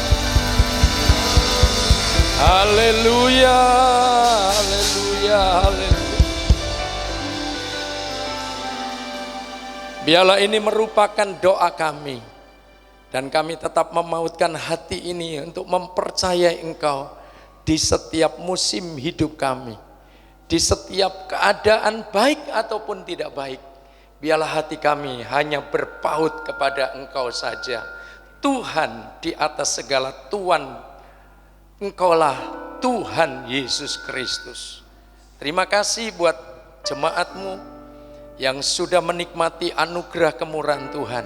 Haleluya, haleluya, haleluya. Biarlah ini merupakan doa kami, dan kami tetap memautkan hati ini untuk mempercayai Engkau di setiap musim hidup kami, di setiap keadaan baik ataupun tidak baik. Biarlah hati kami hanya berpaut kepada Engkau saja, Tuhan di atas segala Tuhan. Engkaulah Tuhan Yesus Kristus. Terima kasih buat jemaat-Mu yang sudah menikmati anugerah kemurahan Tuhan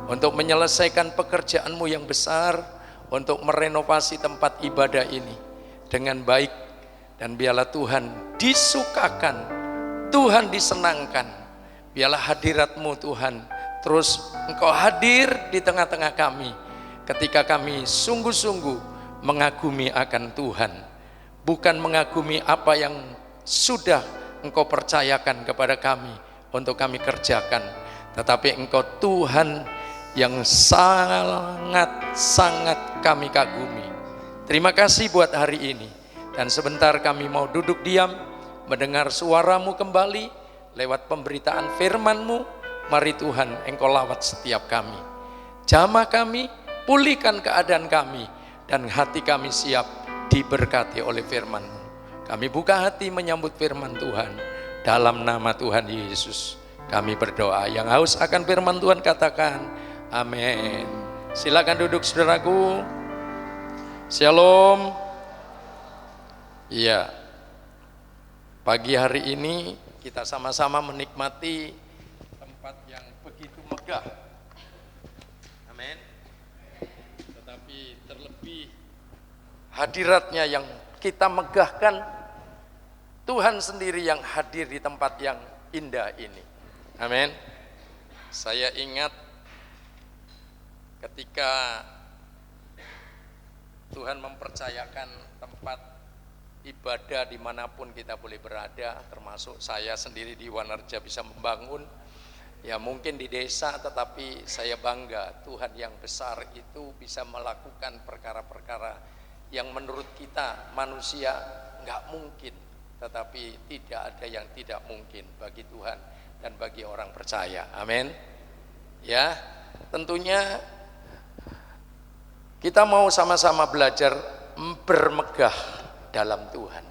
untuk menyelesaikan pekerjaan-Mu yang besar, untuk merenovasi tempat ibadah ini dengan baik. Dan biarlah Tuhan disukakan, Tuhan disenangkan. Biarlah hadirat-Mu Tuhan terus Engkau hadir di tengah-tengah kami ketika kami sungguh-sungguh mengagumi akan Tuhan, bukan mengagumi apa yang sudah Engkau percayakan kepada kami untuk kami kerjakan, tetapi Engkau Tuhan yang sangat-sangat kami kagumi. Terima kasih buat hari ini, dan sebentar kami mau duduk diam mendengar suara-Mu kembali lewat pemberitaan firman-Mu. Mari Tuhan, Engkau lawat setiap kami, jamah kami, pulihkan keadaan kami, dan hati kami siap diberkati oleh firman-Mu. Kami buka hati menyambut firman Tuhan. Dalam nama Tuhan Yesus kami berdoa. Yang haus akan firman Tuhan katakan amin. Silakan duduk saudaraku. Shalom. Iya, pagi hari ini kita sama-sama menikmati tempat yang begitu megah. Amin. Tetapi terlebih hadiratnya yang kita megahkan, Tuhan sendiri yang hadir di tempat yang indah ini. Amin. Saya ingat ketika Tuhan mempercayakan tempat ibadah dimanapun kita boleh berada, termasuk saya sendiri di Wanarja bisa membangun, Ya mungkin di desa, tetapi saya bangga Tuhan yang besar itu bisa melakukan perkara-perkara yang menurut kita manusia nggak mungkin, tetapi tidak ada yang tidak mungkin bagi Tuhan dan bagi orang percaya. Amin. Ya, tentunya kita mau sama-sama belajar bermegah dalam Tuhan.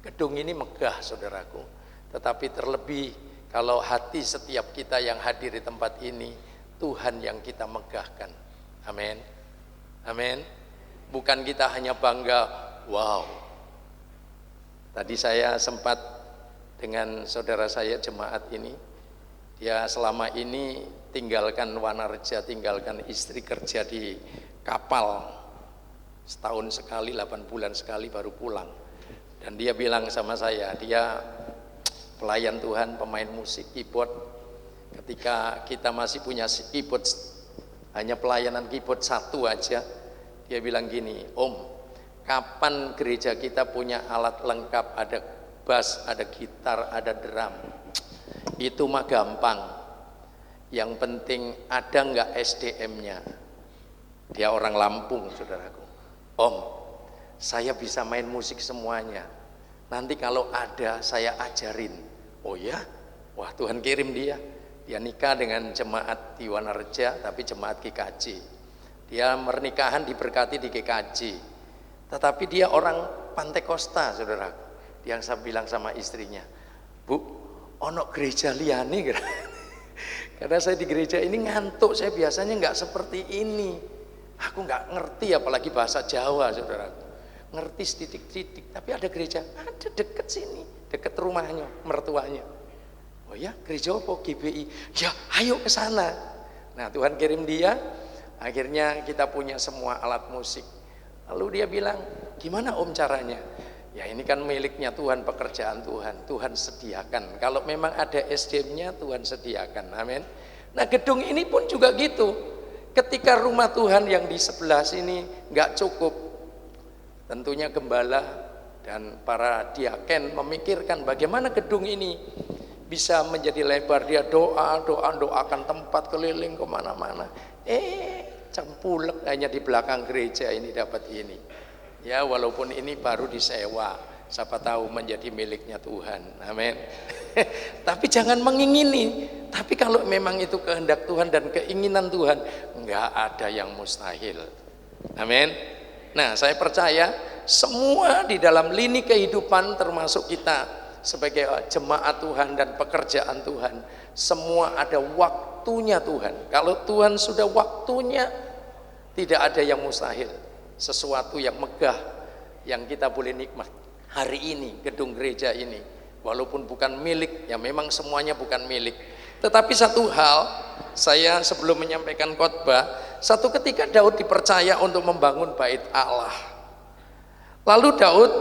Gedung ini megah, saudaraku, tetapi terlebih kalau hati setiap kita yang hadir di tempat ini, Tuhan yang kita megahkan. Amin. Amin. Bukan kita hanya bangga, wow. Tadi saya sempat dengan saudara saya jemaat ini, dia selama ini tinggalkan Wanareja, tinggalkan istri, kerja di kapal setahun sekali, 8 bulan sekali baru pulang. Dan dia bilang sama saya, dia pelayan Tuhan, pemain musik keyboard. Ketika kita masih punya keyboard, hanya pelayanan keyboard 1 aja, dia bilang gini, Om, kapan gereja kita punya alat lengkap, ada bass, ada gitar, ada drum? Itu mah gampang, yang penting ada nggak SDM-nya. Dia orang Lampung, saudaraku. Om, saya bisa main musik semuanya, nanti kalau ada saya ajarin. Oh ya? Wah, Tuhan kirim dia. Dia nikah dengan jemaat di Wanareja, tapi jemaat GKJ. Dia pernikahan diberkati di GKJ. Tetapi dia orang Pantai Kosta, saudaraku. Dia yang bilang sama istrinya, Bu, ono gereja liane. Karena saya di gereja ini ngantuk, saya biasanya nggak seperti ini. Aku nggak ngerti apalagi bahasa Jawa, saudaraku. Ngerti sedidik-sedidik, tapi ada gereja, ada deket sini, deket rumahnya, mertuanya. Oh ya, gereja apa? GBI. Ya, ayo ke sana. Nah, Tuhan kirim dia, akhirnya kita punya semua alat musik. Lalu dia bilang, gimana Om caranya? Ya ini kan miliknya Tuhan, pekerjaan Tuhan, Tuhan sediakan. Kalau memang ada SDM-nya, Tuhan sediakan. Amin. Nah, gedung ini pun juga gitu. Ketika rumah Tuhan yang di sebelah sini nggak cukup, tentunya gembala dan para diaken memikirkan bagaimana gedung ini bisa menjadi lebar. Dia doakan tempat keliling kemana-mana. Cempulek hanya di belakang gereja ini dapat ini. Ya walaupun ini baru disewa, siapa tahu menjadi miliknya Tuhan. Amin. Tapi jangan mengingini. Tapi kalau memang itu kehendak Tuhan dan keinginan Tuhan, enggak ada yang mustahil. Amin. Nah, saya percaya semua di dalam lini kehidupan termasuk kita sebagai jemaat Tuhan dan pekerjaan Tuhan, semua ada waktunya Tuhan. Kalau Tuhan sudah waktunya, tidak ada yang mustahil. Sesuatu yang megah yang kita boleh nikmat hari ini, gedung gereja ini, walaupun bukan milik, ya memang semuanya bukan milik. Tetapi satu hal, saya sebelum menyampaikan khotbah, satu ketika Daud dipercaya untuk membangun bait Allah. Lalu Daud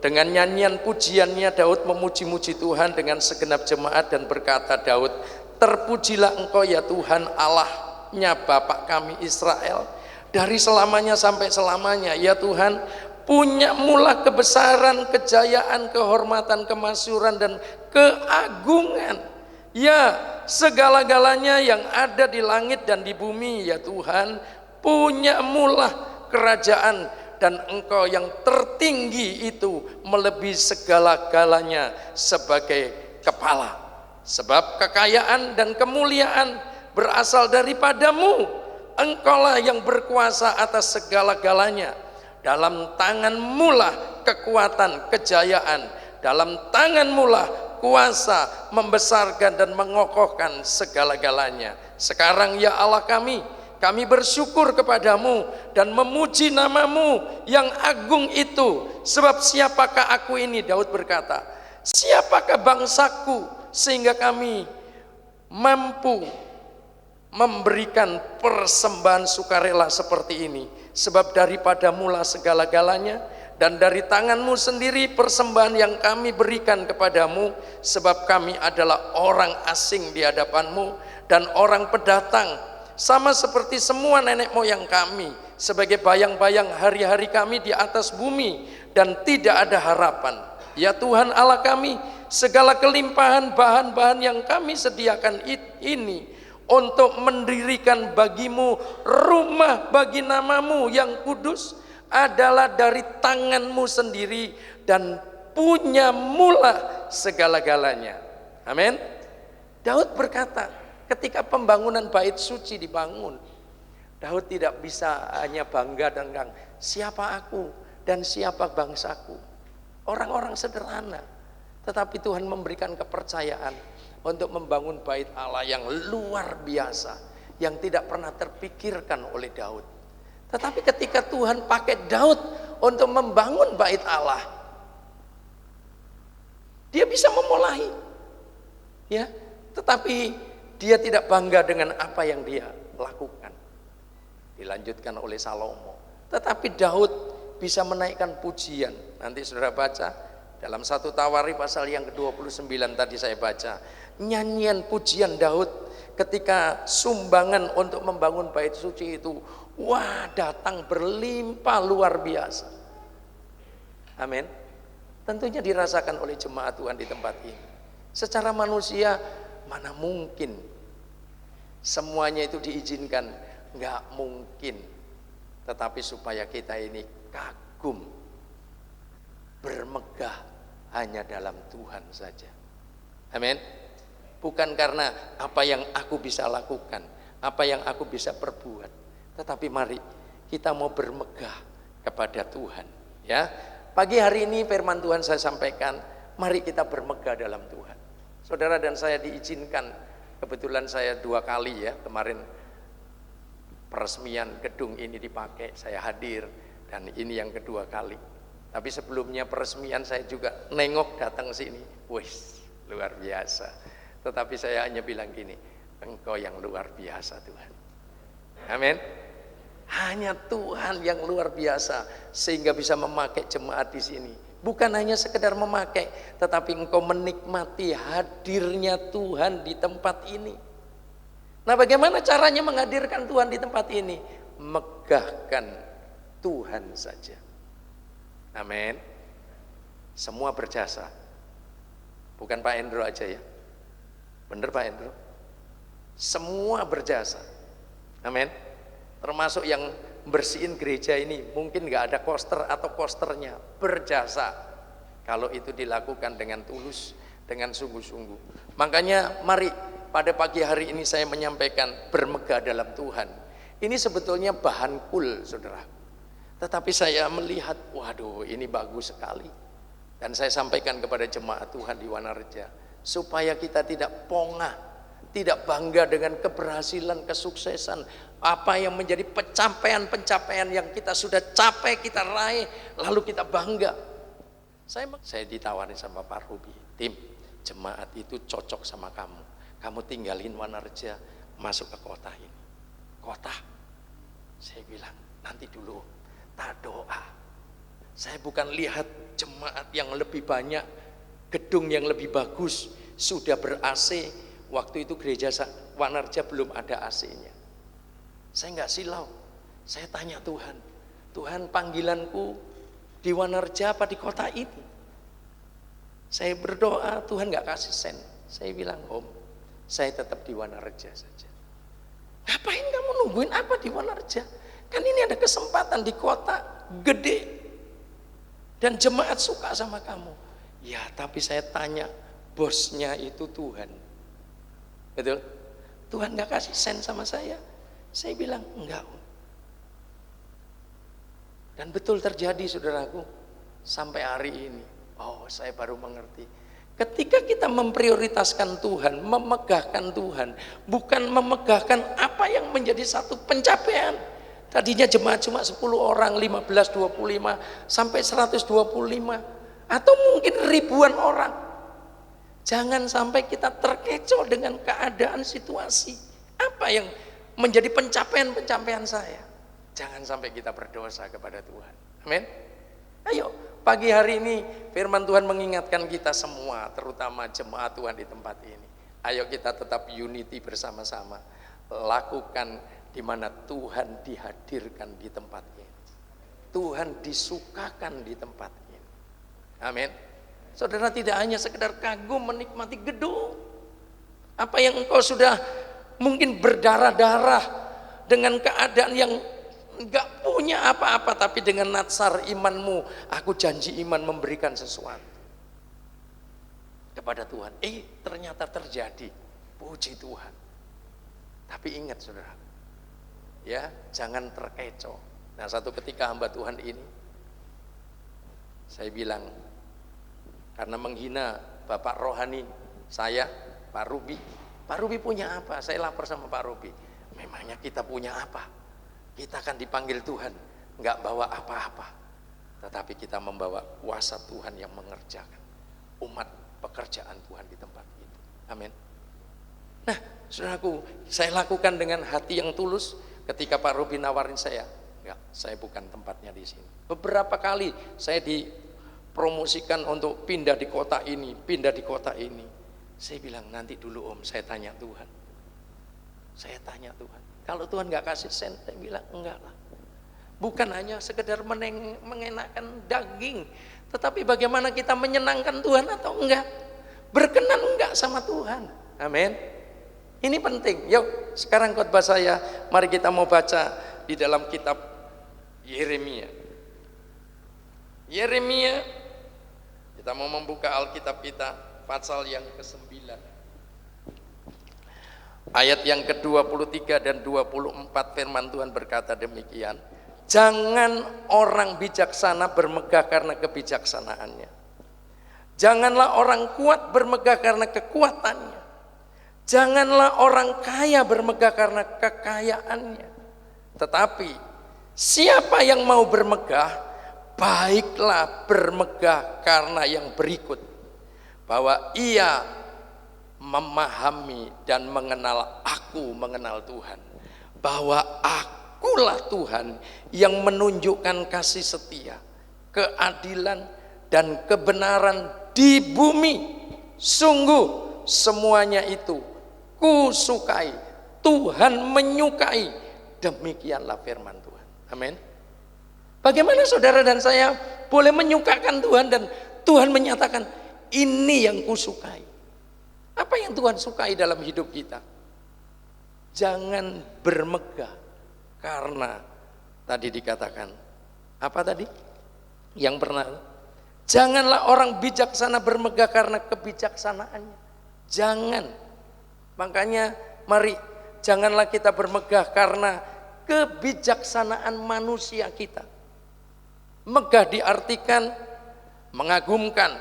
dengan nyanyian pujiannya, Daud memuji-muji Tuhan dengan segenap jemaat dan berkata Daud, terpujilah Engkau ya Tuhan Allahnya Bapak kami Israel, dari selamanya sampai selamanya. Ya Tuhan, punyamulah kebesaran, kejayaan, kehormatan, kemasyhuran dan keagungan. Ya, segala-galanya yang ada di langit dan di bumi, ya Tuhan, punyamulah kerajaan, dan Engkau yang tertinggi itu melebihi segala-galanya sebagai kepala. Sebab kekayaan dan kemuliaan berasal daripadamu. Engkaulah yang berkuasa atas segala-galanya. Dalam tangan-Mu lah kekuatan, kejayaan. Dalam tangan-Mu lah kuasa membesarkan dan mengokohkan segala-galanya. Sekarang ya Allah kami bersyukur kepadamu dan memuji namamu yang agung itu. Sebab siapakah aku ini, Daud berkata, siapakah bangsaku sehingga kami mampu memberikan persembahan sukarela seperti ini. Sebab daripadamu lah segala-galanya, dan dari tanganmu sendiri persembahan yang kami berikan kepadamu. Sebab kami adalah orang asing di hadapanmu dan orang pendatang, sama seperti semua nenek moyang kami, sebagai bayang-bayang hari-hari kami di atas bumi, dan tidak ada harapan. Ya Tuhan Allah kami, segala kelimpahan bahan-bahan yang kami sediakan ini untuk mendirikan bagimu rumah bagi namamu yang kudus adalah dari tanganmu sendiri dan punya mula segala-galanya. Amin. Daud berkata, ketika pembangunan bait suci dibangun, Daud tidak bisa hanya bangga dengan siapa aku dan siapa bangsaku. Orang-orang sederhana, tetapi Tuhan memberikan kepercayaan untuk membangun bait Allah yang luar biasa, yang tidak pernah terpikirkan oleh Daud. Tetapi ketika Tuhan pakai Daud untuk membangun bait Allah, dia bisa memulai, ya, tetapi dia tidak bangga dengan apa yang dia lakukan. Dilanjutkan oleh Salomo. Tetapi Daud bisa menaikkan pujian. Nanti saudara baca dalam 1 Tawarikh pasal yang ke-29 tadi saya baca. Nyanyian pujian Daud ketika sumbangan untuk membangun bait suci itu, wah, datang berlimpah luar biasa. Amin. Tentunya dirasakan oleh jemaat Tuhan di tempat ini. Secara manusia mana mungkin semuanya itu diizinkan, nggak mungkin. Tetapi supaya kita ini kagum, bermegah hanya dalam Tuhan saja. Amin. Bukan karena apa yang aku bisa lakukan, apa yang aku bisa perbuat, tetapi mari kita mau bermegah kepada Tuhan, ya. Pagi hari ini firman Tuhan saya sampaikan, mari kita bermegah dalam Tuhan. Saudara dan saya diizinkan, kebetulan saya 2 kali ya, kemarin peresmian gedung ini dipakai, saya hadir, dan ini yang kedua kali. Tapi sebelumnya peresmian saya juga nengok datang sini, wis luar biasa. Tetapi saya hanya bilang gini, Engkau yang luar biasa Tuhan. Amin. Hanya Tuhan yang luar biasa sehingga bisa memakai jemaat di sini. Bukan hanya sekedar memakai, tetapi engkau menikmati hadirnya Tuhan di tempat ini. Nah, bagaimana caranya menghadirkan Tuhan di tempat ini? Megahkan Tuhan saja. Amin. Semua berjasa. Bukan Pak Endro aja ya. Bener Pak Endro? Semua berjasa. Amin. Termasuk yang bersihin gereja ini, mungkin nggak ada koster atau kosternya, berjasa. Kalau itu dilakukan dengan tulus, dengan sungguh-sungguh. Makanya mari pada pagi hari ini saya menyampaikan bermegah dalam Tuhan. Ini sebetulnya bahan kul, saudara. Tetapi saya melihat, waduh, ini bagus sekali. Dan saya sampaikan kepada jemaat Tuhan di Wanareja, supaya kita tidak pongah, tidak bangga dengan keberhasilan, kesuksesan, apa yang menjadi pencapaian-pencapaian yang kita sudah capai, kita raih, lalu kita bangga. Saya ditawarin sama Pak Ruby, tim jemaat itu cocok sama kamu. Kamu tinggalin Wanareja, masuk ke kota ini. Kota? Saya bilang, nanti dulu, tak doa. Saya bukan lihat jemaat yang lebih banyak, gedung yang lebih bagus, sudah ber-AC. Waktu itu gereja Wanareja belum ada AC-nya. Saya nggak silau, saya tanya Tuhan, Tuhan panggilanku di Wanareja apa di kota ini? Saya berdoa, Tuhan nggak kasih sen. Saya bilang, Om, saya tetap di Wanareja saja. Ngapain kamu nungguin apa di Wanareja? Kan ini ada kesempatan di kota gede dan jemaat suka sama kamu. Ya, tapi saya tanya, bosnya itu Tuhan. Betul? Tuhan nggak kasih sen sama saya. Saya bilang enggak. Dan betul terjadi saudaraku, sampai hari ini. Oh, saya baru mengerti. Ketika kita memprioritaskan Tuhan, memegahkan Tuhan, bukan memegahkan apa yang menjadi satu pencapaian. Tadinya jemaat cuma 10 orang, 15, 25, sampai 125, atau mungkin ribuan orang. Jangan sampai kita terkecoh dengan keadaan situasi. Apa yang menjadi pencapaian-pencapaian saya. Jangan sampai kita berdosa kepada Tuhan. Amin. Ayo, pagi hari ini firman Tuhan mengingatkan kita semua, terutama jemaat Tuhan di tempat ini. Ayo kita tetap unity bersama-sama. Lakukan di mana Tuhan dihadirkan di tempat ini. Tuhan disukakan di tempat ini. Amin. Saudara tidak hanya sekedar kagum menikmati gedung. Apa yang engkau sudah mungkin berdarah-darah dengan keadaan yang enggak punya apa-apa, tapi dengan natsar imanmu, aku janji iman memberikan sesuatu kepada Tuhan. Ternyata terjadi. Puji Tuhan. Tapi ingat saudara, ya, jangan terkecoh. Nah, satu ketika hamba Tuhan ini, saya bilang, karena menghina Bapak Rohani saya, Pak Ruby punya apa? Saya lapor sama Pak Ruby, memangnya kita punya apa? Kita kan dipanggil Tuhan, nggak bawa apa-apa, tetapi kita membawa kuasa Tuhan yang mengerjakan umat pekerjaan Tuhan di tempat itu. Amin. Nah, saudaraku, saya lakukan dengan hati yang tulus. Ketika Pak Ruby nawarin saya, enggak, saya bukan tempatnya di sini. Beberapa kali saya dipromosikan untuk pindah di kota ini, pindah di kota ini. Saya bilang, nanti dulu Om, saya tanya Tuhan. Saya tanya Tuhan. Kalau Tuhan nggak kasih sen, saya bilang enggak lah. Bukan hanya sekedar mengenakan daging, tetapi bagaimana kita menyenangkan Tuhan atau enggak, berkenan enggak sama Tuhan. Amin. Ini penting. Yuk, sekarang khotbah saya, mari kita mau baca di dalam kitab Yeremia. Yeremia, kita mau membuka Alkitab kita, pasal yang ke-9. Ayat yang ke-23 dan 24, firman Tuhan berkata demikian. Jangan orang bijaksana bermegah karena kebijaksanaannya. Janganlah orang kuat bermegah karena kekuatannya. Janganlah orang kaya bermegah karena kekayaannya. Tetapi siapa yang mau bermegah, baiklah bermegah karena yang berikut, bahwa ia memahami dan mengenal Tuhan, bahwa akulah Tuhan yang menunjukkan kasih setia, keadilan dan kebenaran di bumi. Sungguh semuanya itu kusukai, Tuhan menyukai. Demikianlah firman Tuhan. Amin. Bagaimana saudara dan saya boleh menyukakan Tuhan dan Tuhan menyatakan ini yang kusukai? Apa yang Tuhan sukai dalam hidup kita? Jangan bermegah karena tadi dikatakan apa tadi? Yang pernah, janganlah orang bijaksana bermegah karena kebijaksanaannya. Jangan. Makanya mari janganlah kita bermegah karena kebijaksanaan manusia kita. Megah diartikan mengagumkan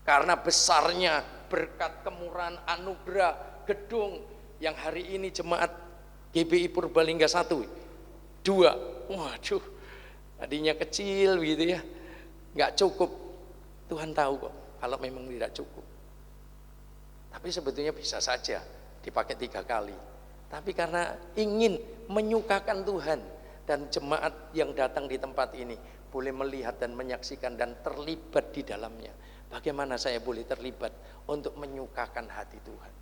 karena besarnya berkat, kemurahan, anugerah, gedung yang hari ini jemaat GBI Purbalingga 1, 2, waduh, tadinya kecil gitu ya, nggak cukup. Tuhan tahu kok kalau memang tidak cukup. Tapi sebetulnya bisa saja dipakai 3 kali. Tapi karena ingin menyukakan Tuhan dan jemaat yang datang di tempat ini boleh melihat dan menyaksikan dan terlibat di dalamnya. Bagaimana saya boleh terlibat untuk menyukakan hati Tuhan?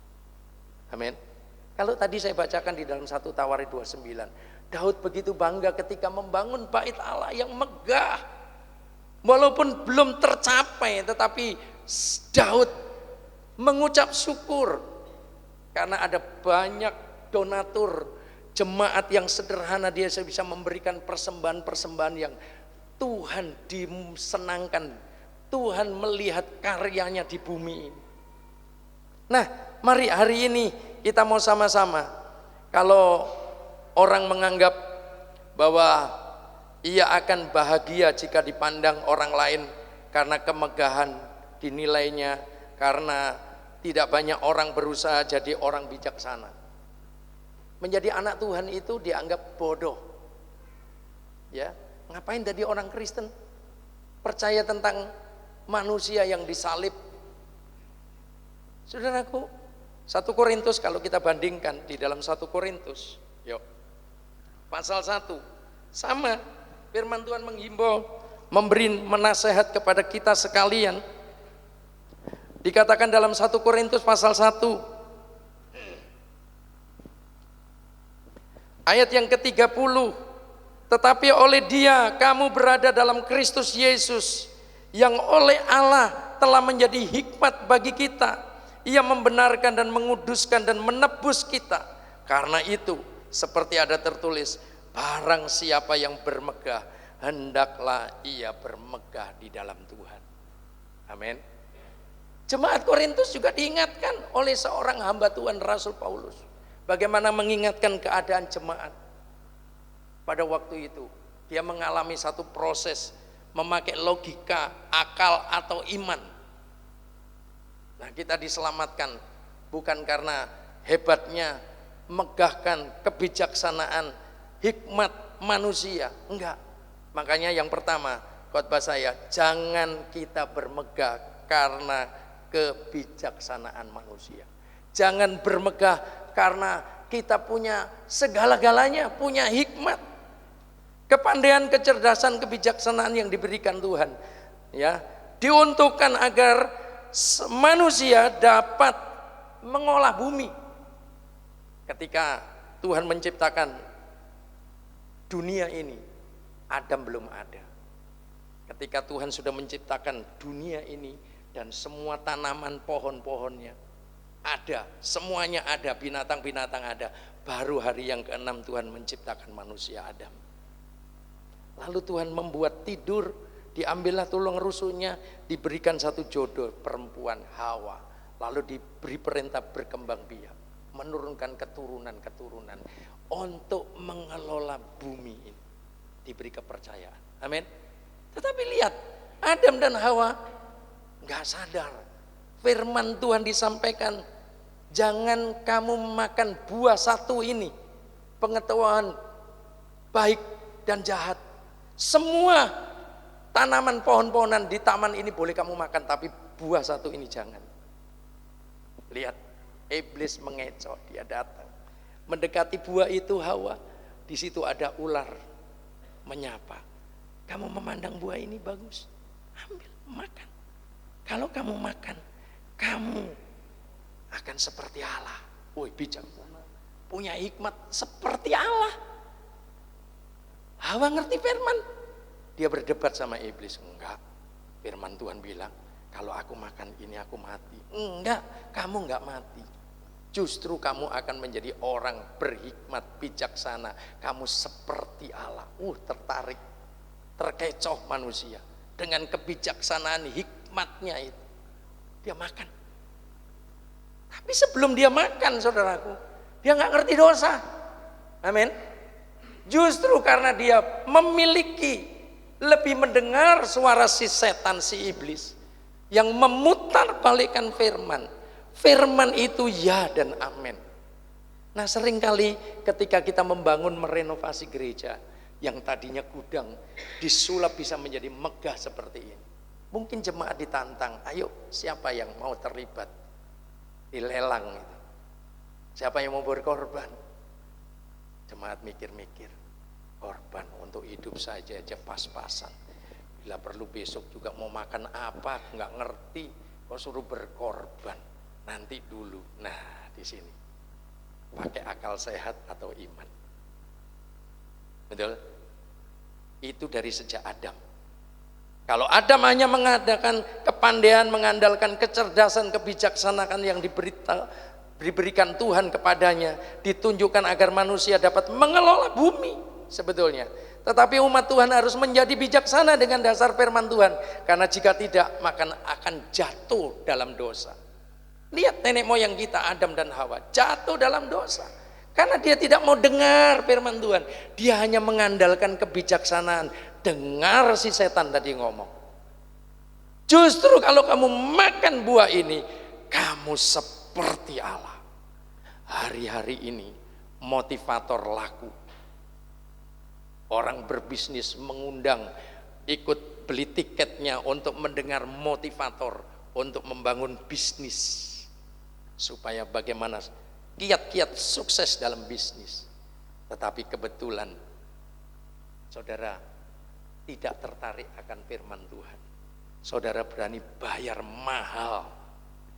Amin. Kalau tadi saya bacakan di dalam 1 Tawarik 29, Daud begitu bangga ketika membangun bait Allah yang megah. Walaupun belum tercapai, tetapi Daud mengucap syukur karena ada banyak donatur jemaat yang sederhana, dia bisa memberikan persembahan-persembahan yang Tuhan disenangkan, Tuhan melihat karyanya di bumi ini. Nah, mari hari ini kita mau sama-sama, kalau orang menganggap bahwa ia akan bahagia jika dipandang orang lain karena kemegahan dinilainya, karena tidak banyak orang berusaha jadi orang bijaksana. Menjadi anak Tuhan itu dianggap bodoh. Ya, ngapain jadi orang Kristen? Percaya tentang manusia yang disalib. Saudaraku, 1 Korintus kalau kita bandingkan di dalam 1 Korintus, yuk, pasal 1, sama firman Tuhan menghimbau, memberi menasihat kepada kita sekalian. Dikatakan dalam 1 Korintus pasal 1 ayat yang ke-30, tetapi oleh Dia kamu berada dalam Kristus Yesus, yang oleh Allah telah menjadi hikmat bagi kita. Ia membenarkan dan menguduskan dan menebus kita. Karena itu, seperti ada tertulis, barang siapa yang bermegah, hendaklah ia bermegah di dalam Tuhan. Amin. Jemaat Korintus juga diingatkan oleh seorang hamba Tuhan, Rasul Paulus, bagaimana mengingatkan keadaan jemaat. Pada waktu itu, dia mengalami satu proses memakai logika, akal atau iman. Nah, kita diselamatkan bukan karena hebatnya, megahkan, kebijaksanaan, hikmat manusia, enggak. Makanya yang pertama, khotbah saya, jangan kita bermegah karena kebijaksanaan manusia. Jangan bermegah karena kita punya segala-galanya, punya hikmat, kepandaian, kecerdasan, kebijaksanaan yang diberikan Tuhan. Ya, diuntukkan agar manusia dapat mengolah bumi. Ketika Tuhan menciptakan dunia ini, Adam belum ada. Ketika Tuhan sudah menciptakan dunia ini dan semua tanaman, pohon-pohonnya ada, semuanya ada, binatang-binatang ada, baru hari yang ke-6 Tuhan menciptakan manusia Adam. Lalu Tuhan membuat tidur, diambillah tulang rusuknya, diberikan satu jodoh perempuan, Hawa. Lalu diberi perintah berkembang biak, menurunkan keturunan-keturunan untuk mengelola bumi ini. Diberi kepercayaan. Amin. Tetapi lihat, Adam dan Hawa nggak sadar. Firman Tuhan disampaikan, jangan kamu makan buah satu ini, pengetahuan baik dan jahat. Semua tanaman pohon-pohonan di taman ini boleh kamu makan, tapi buah satu ini jangan. Lihat, iblis mengecoh, dia datang mendekati buah itu Hawa. Di situ ada ular menyapa, kamu memandang buah ini bagus, ambil, makan. Kalau kamu makan, kamu akan seperti Allah. Woi, bijaksana, punya hikmat seperti Allah. Hawa ngerti firman. Dia berdebat sama iblis, enggak, firman Tuhan bilang kalau aku makan ini aku mati. Enggak, kamu enggak mati, justru kamu akan menjadi orang berhikmat, bijaksana, kamu seperti Allah. Tertarik, terkecoh manusia dengan kebijaksanaan hikmatnya itu. Dia makan, tapi sebelum dia makan, saudaraku, dia enggak ngerti dosa. Amin. Justru karena dia memiliki, lebih mendengar suara si setan, si iblis yang memutarbalikkan firman. Firman itu ya dan amin. Nah, seringkali ketika kita membangun, merenovasi gereja yang tadinya gudang, disulap bisa menjadi megah seperti ini. Mungkin jemaat ditantang, ayo siapa yang mau terlibat di lelang itu? Siapa yang mau berkorban? Jemaat mikir-mikir, korban untuk hidup saja aja pas-pasan. Bila perlu besok juga mau makan apa, nggak ngerti, kok suruh berkorban. Nanti dulu. Nah, di sini pakai akal sehat atau iman. Betul? Itu dari sejak Adam. Kalau Adam hanya mengadakan kepandaian, mengandalkan kecerdasan, kebijaksanaan yang diberikan Tuhan kepadanya, ditunjukkan agar manusia dapat mengelola bumi sebetulnya. Tetapi umat Tuhan harus menjadi bijaksana dengan dasar firman Tuhan, karena jika tidak maka akan jatuh dalam dosa. Lihat nenek moyang kita Adam dan Hawa jatuh dalam dosa karena dia tidak mau dengar firman Tuhan. Dia hanya mengandalkan kebijaksanaan. Dengar si setan tadi ngomong, justru kalau kamu makan buah ini kamu seperti Allah. Hari-hari ini motivator laku. Orang berbisnis mengundang, ikut beli tiketnya untuk mendengar motivator untuk membangun bisnis, supaya bagaimana kiat-kiat sukses dalam bisnis. Tetapi kebetulan saudara tidak tertarik akan firman Tuhan. Saudara berani bayar mahal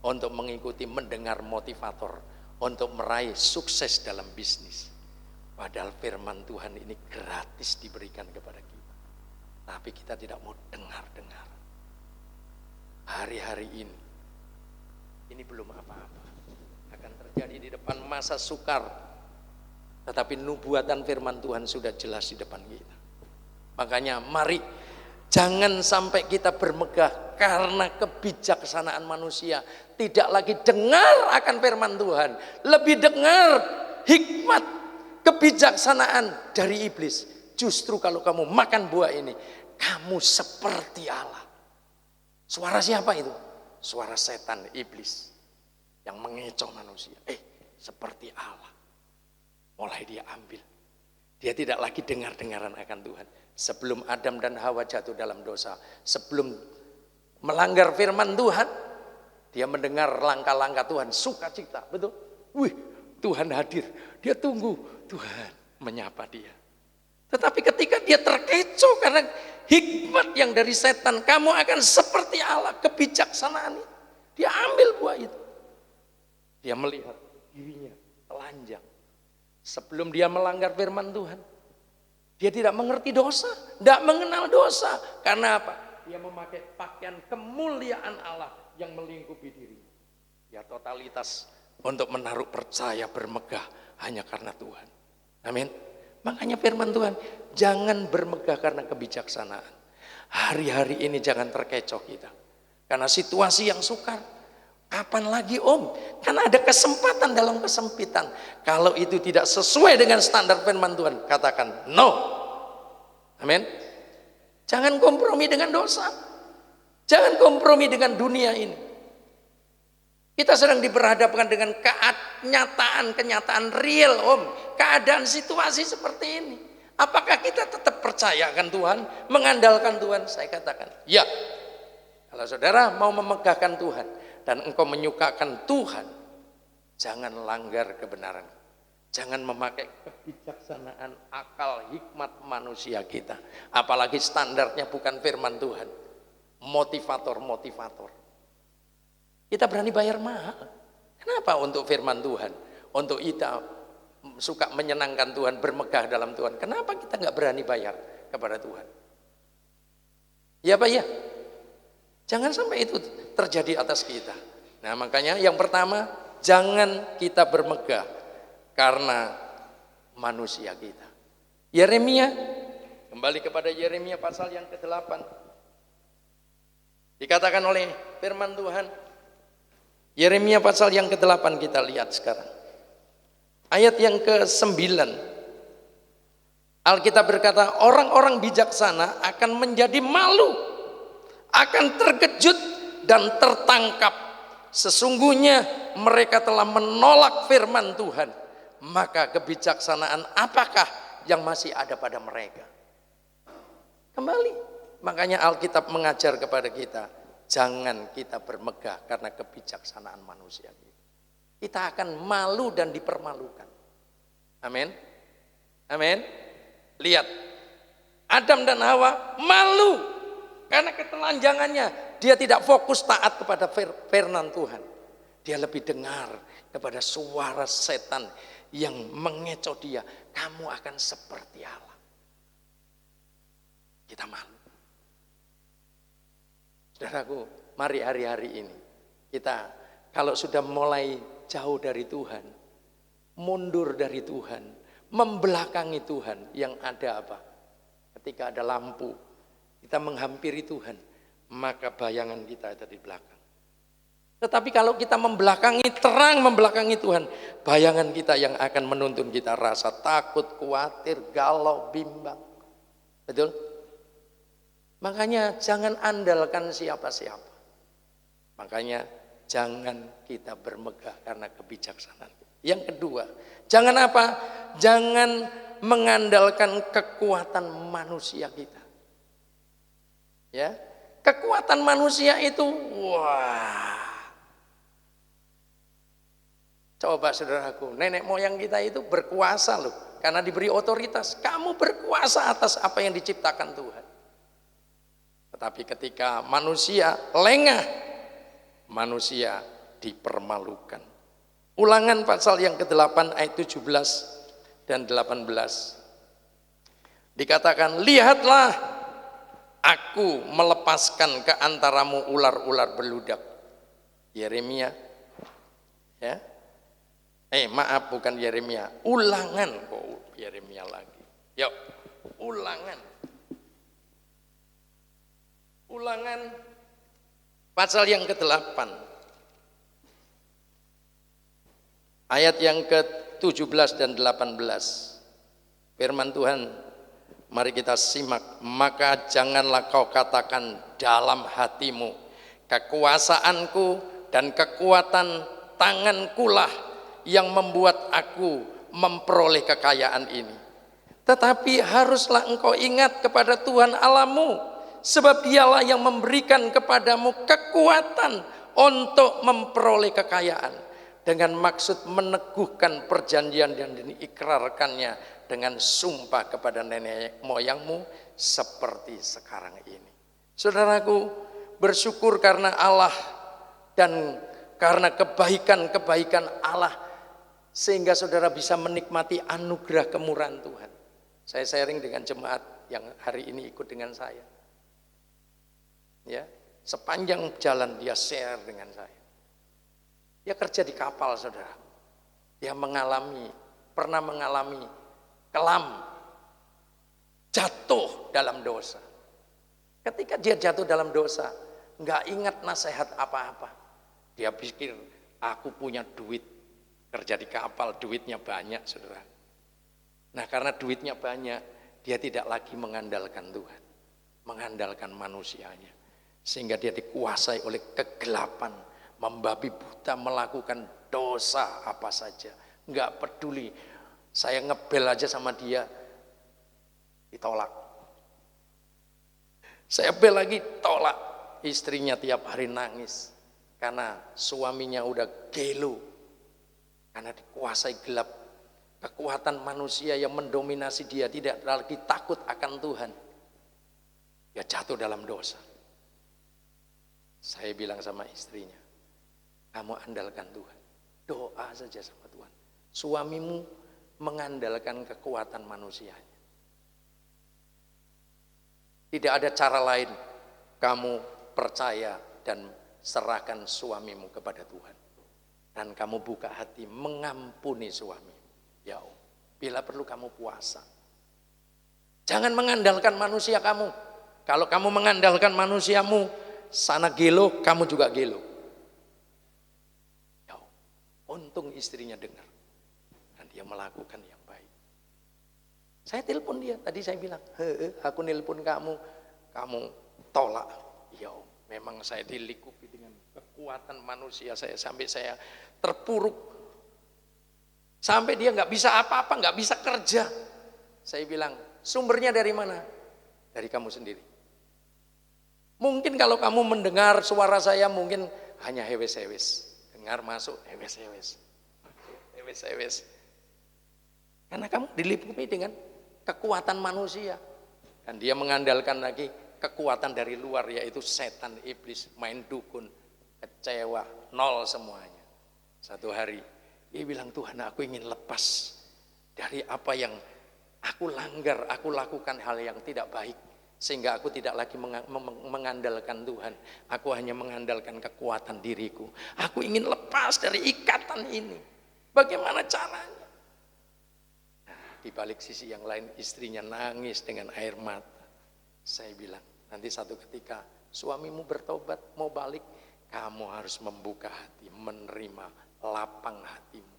untuk mengikuti, mendengar motivator untuk meraih sukses dalam bisnis. Padahal firman Tuhan ini gratis diberikan kepada kita, tapi kita tidak mau dengar-dengar. hari-hari ini belum apa-apa, akan terjadi di depan masa sukar, tetapi nubuatan firman Tuhan sudah jelas di depan kita. Makanya mari jangan sampai kita bermegah karena kebijaksanaan manusia, tidak lagi dengar akan firman Tuhan, lebih dengar hikmat kebijaksanaan dari iblis. Justru kalau kamu makan buah ini, kamu seperti Allah. Suara siapa itu? Suara setan, iblis yang mengecoh manusia. Seperti Allah. Mulai dia ambil. Dia tidak lagi dengar-dengaran akan Tuhan. Sebelum Adam dan Hawa jatuh dalam dosa, sebelum melanggar firman Tuhan, dia mendengar langkah-langkah Tuhan, sukacita, betul? Wih, Tuhan hadir. Dia tunggu, Tuhan menyapa dia. Tetapi ketika dia terkecoh karena hikmat yang dari setan, kamu akan seperti Allah, kebijaksanaan itu. Dia ambil buah itu. Dia melihat dirinya telanjang. Sebelum dia melanggar firman Tuhan, dia tidak mengerti dosa, tidak mengenal dosa. Karena apa? Dia memakai pakaian kemuliaan Allah yang melingkupi dirinya. Dia totalitas untuk menaruh percaya bermegah hanya karena Tuhan. Amin. Makanya firman Tuhan, jangan bermegah karena kebijaksanaan. Hari-hari ini jangan terkecoh kita. Karena situasi yang sukar. Kapan lagi om? Karena ada kesempatan dalam kesempitan. Kalau itu tidak sesuai dengan standar firman Tuhan, katakan no. Amin. Jangan kompromi dengan dosa. Jangan kompromi dengan dunia ini. Kita sedang diperhadapkan dengan kenyataan real om. Keadaan situasi seperti ini. Apakah kita tetap percaya akan Tuhan? Mengandalkan Tuhan? Saya katakan ya. Kalau saudara mau memegahkan Tuhan dan engkau menyukakan Tuhan, jangan langgar kebenaran. Jangan memakai kebijaksanaan, akal, hikmat manusia kita. Apalagi standarnya bukan firman Tuhan. Motivator. Kita berani bayar mahal. Kenapa? Untuk firman Tuhan. Untuk kita suka menyenangkan Tuhan, bermegah dalam Tuhan. Kenapa kita nggak berani bayar kepada Tuhan? Ya Pak ya. Jangan sampai itu terjadi atas kita. Nah makanya yang pertama, jangan kita bermegah karena manusia kita. Yeremia, kembali kepada Yeremia pasal yang ke-8. Dikatakan oleh firman Tuhan, Yeremia pasal yang ke-8 kita lihat sekarang. Ayat yang ke-9. Alkitab berkata, orang-orang bijaksana akan menjadi malu, akan terkejut dan tertangkap. Sesungguhnya mereka telah menolak firman Tuhan. Maka kebijaksanaan apakah yang masih ada pada mereka? Kembali. Makanya Alkitab mengajar kepada kita, jangan kita bermegah karena kebijaksanaan manusia. Kita akan malu dan dipermalukan. Amin. Amin. Lihat, Adam dan Hawa malu karena ketelanjangannya. Dia tidak fokus taat kepada firman Tuhan. Dia lebih dengar kepada suara setan yang mengecoh dia. Kamu akan seperti Allah. Kita malu. Saudaraku, mari hari-hari ini kita kalau sudah mulai jauh dari Tuhan, mundur dari Tuhan, membelakangi Tuhan, yang ada apa? Ketika ada lampu, kita menghampiri Tuhan, maka bayangan kita ada di belakang. Tetapi kalau kita membelakangi terang, membelakangi Tuhan, bayangan kita yang akan menuntun kita rasa takut, khawatir, galau, bimbang. Betul? Makanya jangan andalkan siapa-siapa. Makanya jangan kita bermegah karena kebijaksanaan. Yang kedua, jangan apa? Jangan mengandalkan kekuatan manusia kita. Ya, kekuatan manusia itu, wah. Coba saudaraku, nenek moyang kita itu berkuasa loh, karena diberi otoritas. Kamu berkuasa atas apa yang diciptakan Tuhan. Tetapi ketika manusia lengah, manusia dipermalukan. Ulangan pasal yang ke-8 ayat 17 dan 18. Dikatakan, lihatlah Aku melepaskan ke antaramu ular-ular beludak. Yeremia. Ya. Maaf, bukan Yeremia. Ulangan kok Yeremia lagi. Yuk, Ulangan. Ulangan pasal yang ke-8. Ayat yang ke-17 dan 18. Firman Tuhan, mari kita simak. Maka janganlah kau katakan dalam hatimu, kekuasaanku dan kekuatan tangankulah yang membuat aku memperoleh kekayaan ini. Tetapi haruslah engkau ingat kepada Tuhan Allahmu, sebab dialah yang memberikan kepadamu kekuatan untuk memperoleh kekayaan, dengan maksud meneguhkan perjanjian yang diikrarkannya dengan sumpah kepada nenek moyangmu seperti sekarang ini. Saudaraku, bersyukur karena Allah dan karena kebaikan-kebaikan Allah, sehingga saudara bisa menikmati anugerah kemurahan Tuhan. Saya sharing dengan jemaat yang hari ini ikut dengan saya. Ya, sepanjang jalan dia share dengan saya. Dia kerja di kapal, saudara. Dia pernah mengalami kelam, jatuh dalam dosa. Ketika dia jatuh dalam dosa, nggak ingat nasihat apa-apa. Dia pikir, aku punya duit, kerja di kapal, duitnya banyak, saudara. Nah, karena duitnya banyak, dia tidak lagi mengandalkan Tuhan, mengandalkan manusianya. Sehingga dia dikuasai oleh kegelapan, membabi buta, melakukan dosa apa saja. Enggak peduli, saya ngebel aja sama dia, ditolak. Saya bel lagi, tolak. Istrinya tiap hari nangis, karena suaminya udah gelo, karena dikuasai gelap. Kekuatan manusia yang mendominasi dia, tidak lagi takut akan Tuhan. Dia jatuh dalam dosa. Saya bilang sama istrinya, kamu andalkan Tuhan, doa saja sama Tuhan. Suamimu mengandalkan kekuatan manusianya. Tidak ada cara lain, kamu percaya dan serahkan suamimu kepada Tuhan. Dan kamu buka hati mengampuni suamimu. Ya, bila perlu kamu puasa. Jangan mengandalkan manusia kamu. Kalau kamu mengandalkan manusiamu, sana gelo, kamu juga gelo. Ya, untung istrinya dengar. Dan dia melakukan yang baik. Saya telepon dia, tadi saya bilang, aku nelpon kamu tolak. Ya, memang saya dilikupi dengan kekuatan manusia saya, sampai saya terpuruk. Sampai dia nggak bisa apa-apa, nggak bisa kerja. Saya bilang, sumbernya dari mana? Dari kamu sendiri. Mungkin kalau kamu mendengar suara saya, mungkin hanya hewes-hewes. Dengar masuk, hewes-hewes. Hewes-hewes. Karena kamu diliputi dengan kekuatan manusia. Dan dia mengandalkan lagi kekuatan dari luar, yaitu setan, iblis, main dukun, kecewa, nol semuanya. Satu hari, dia bilang, Tuhan, aku ingin lepas dari apa yang aku langgar, aku lakukan hal yang tidak baik. Sehingga aku tidak lagi mengandalkan Tuhan. Aku hanya mengandalkan kekuatan diriku. Aku ingin lepas dari ikatan ini. Bagaimana caranya? Nah, di balik sisi yang lain, istrinya nangis dengan air mata. Saya bilang, nanti satu ketika suamimu bertobat, mau balik, kamu harus membuka hati, menerima lapang hatimu.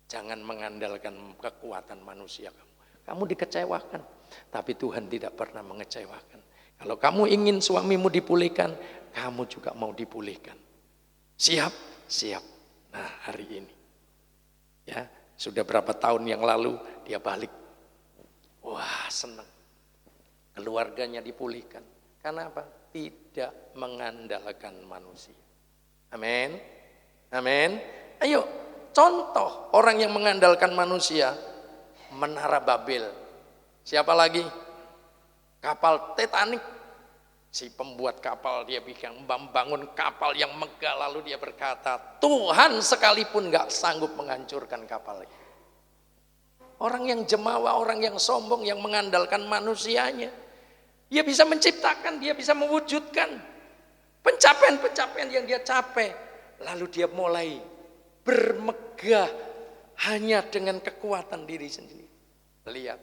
Jangan mengandalkan kekuatan manusia kamu. Kamu dikecewakan, tapi Tuhan tidak pernah mengecewakan. Kalau kamu ingin suamimu dipulihkan, kamu juga mau dipulihkan. Siap? Siap. Nah, hari ini. Ya, sudah berapa tahun yang lalu dia balik. Wah, senang. Keluarganya dipulihkan. Karena apa? Tidak mengandalkan manusia. Amin. Amin. Ayo, contoh orang yang mengandalkan manusia, Menara Babel. Siapa lagi? Kapal Titanic. Si pembuat kapal, dia bikin membangun kapal yang megah, lalu dia berkata, Tuhan sekalipun gak sanggup menghancurkan kapal ini. Orang yang jemawa, orang yang sombong, yang mengandalkan manusianya, Dia bisa menciptakan, dia bisa mewujudkan pencapaian-pencapaian yang dia capai. Lalu dia mulai bermegah hanya dengan kekuatan diri sendiri. Lihat,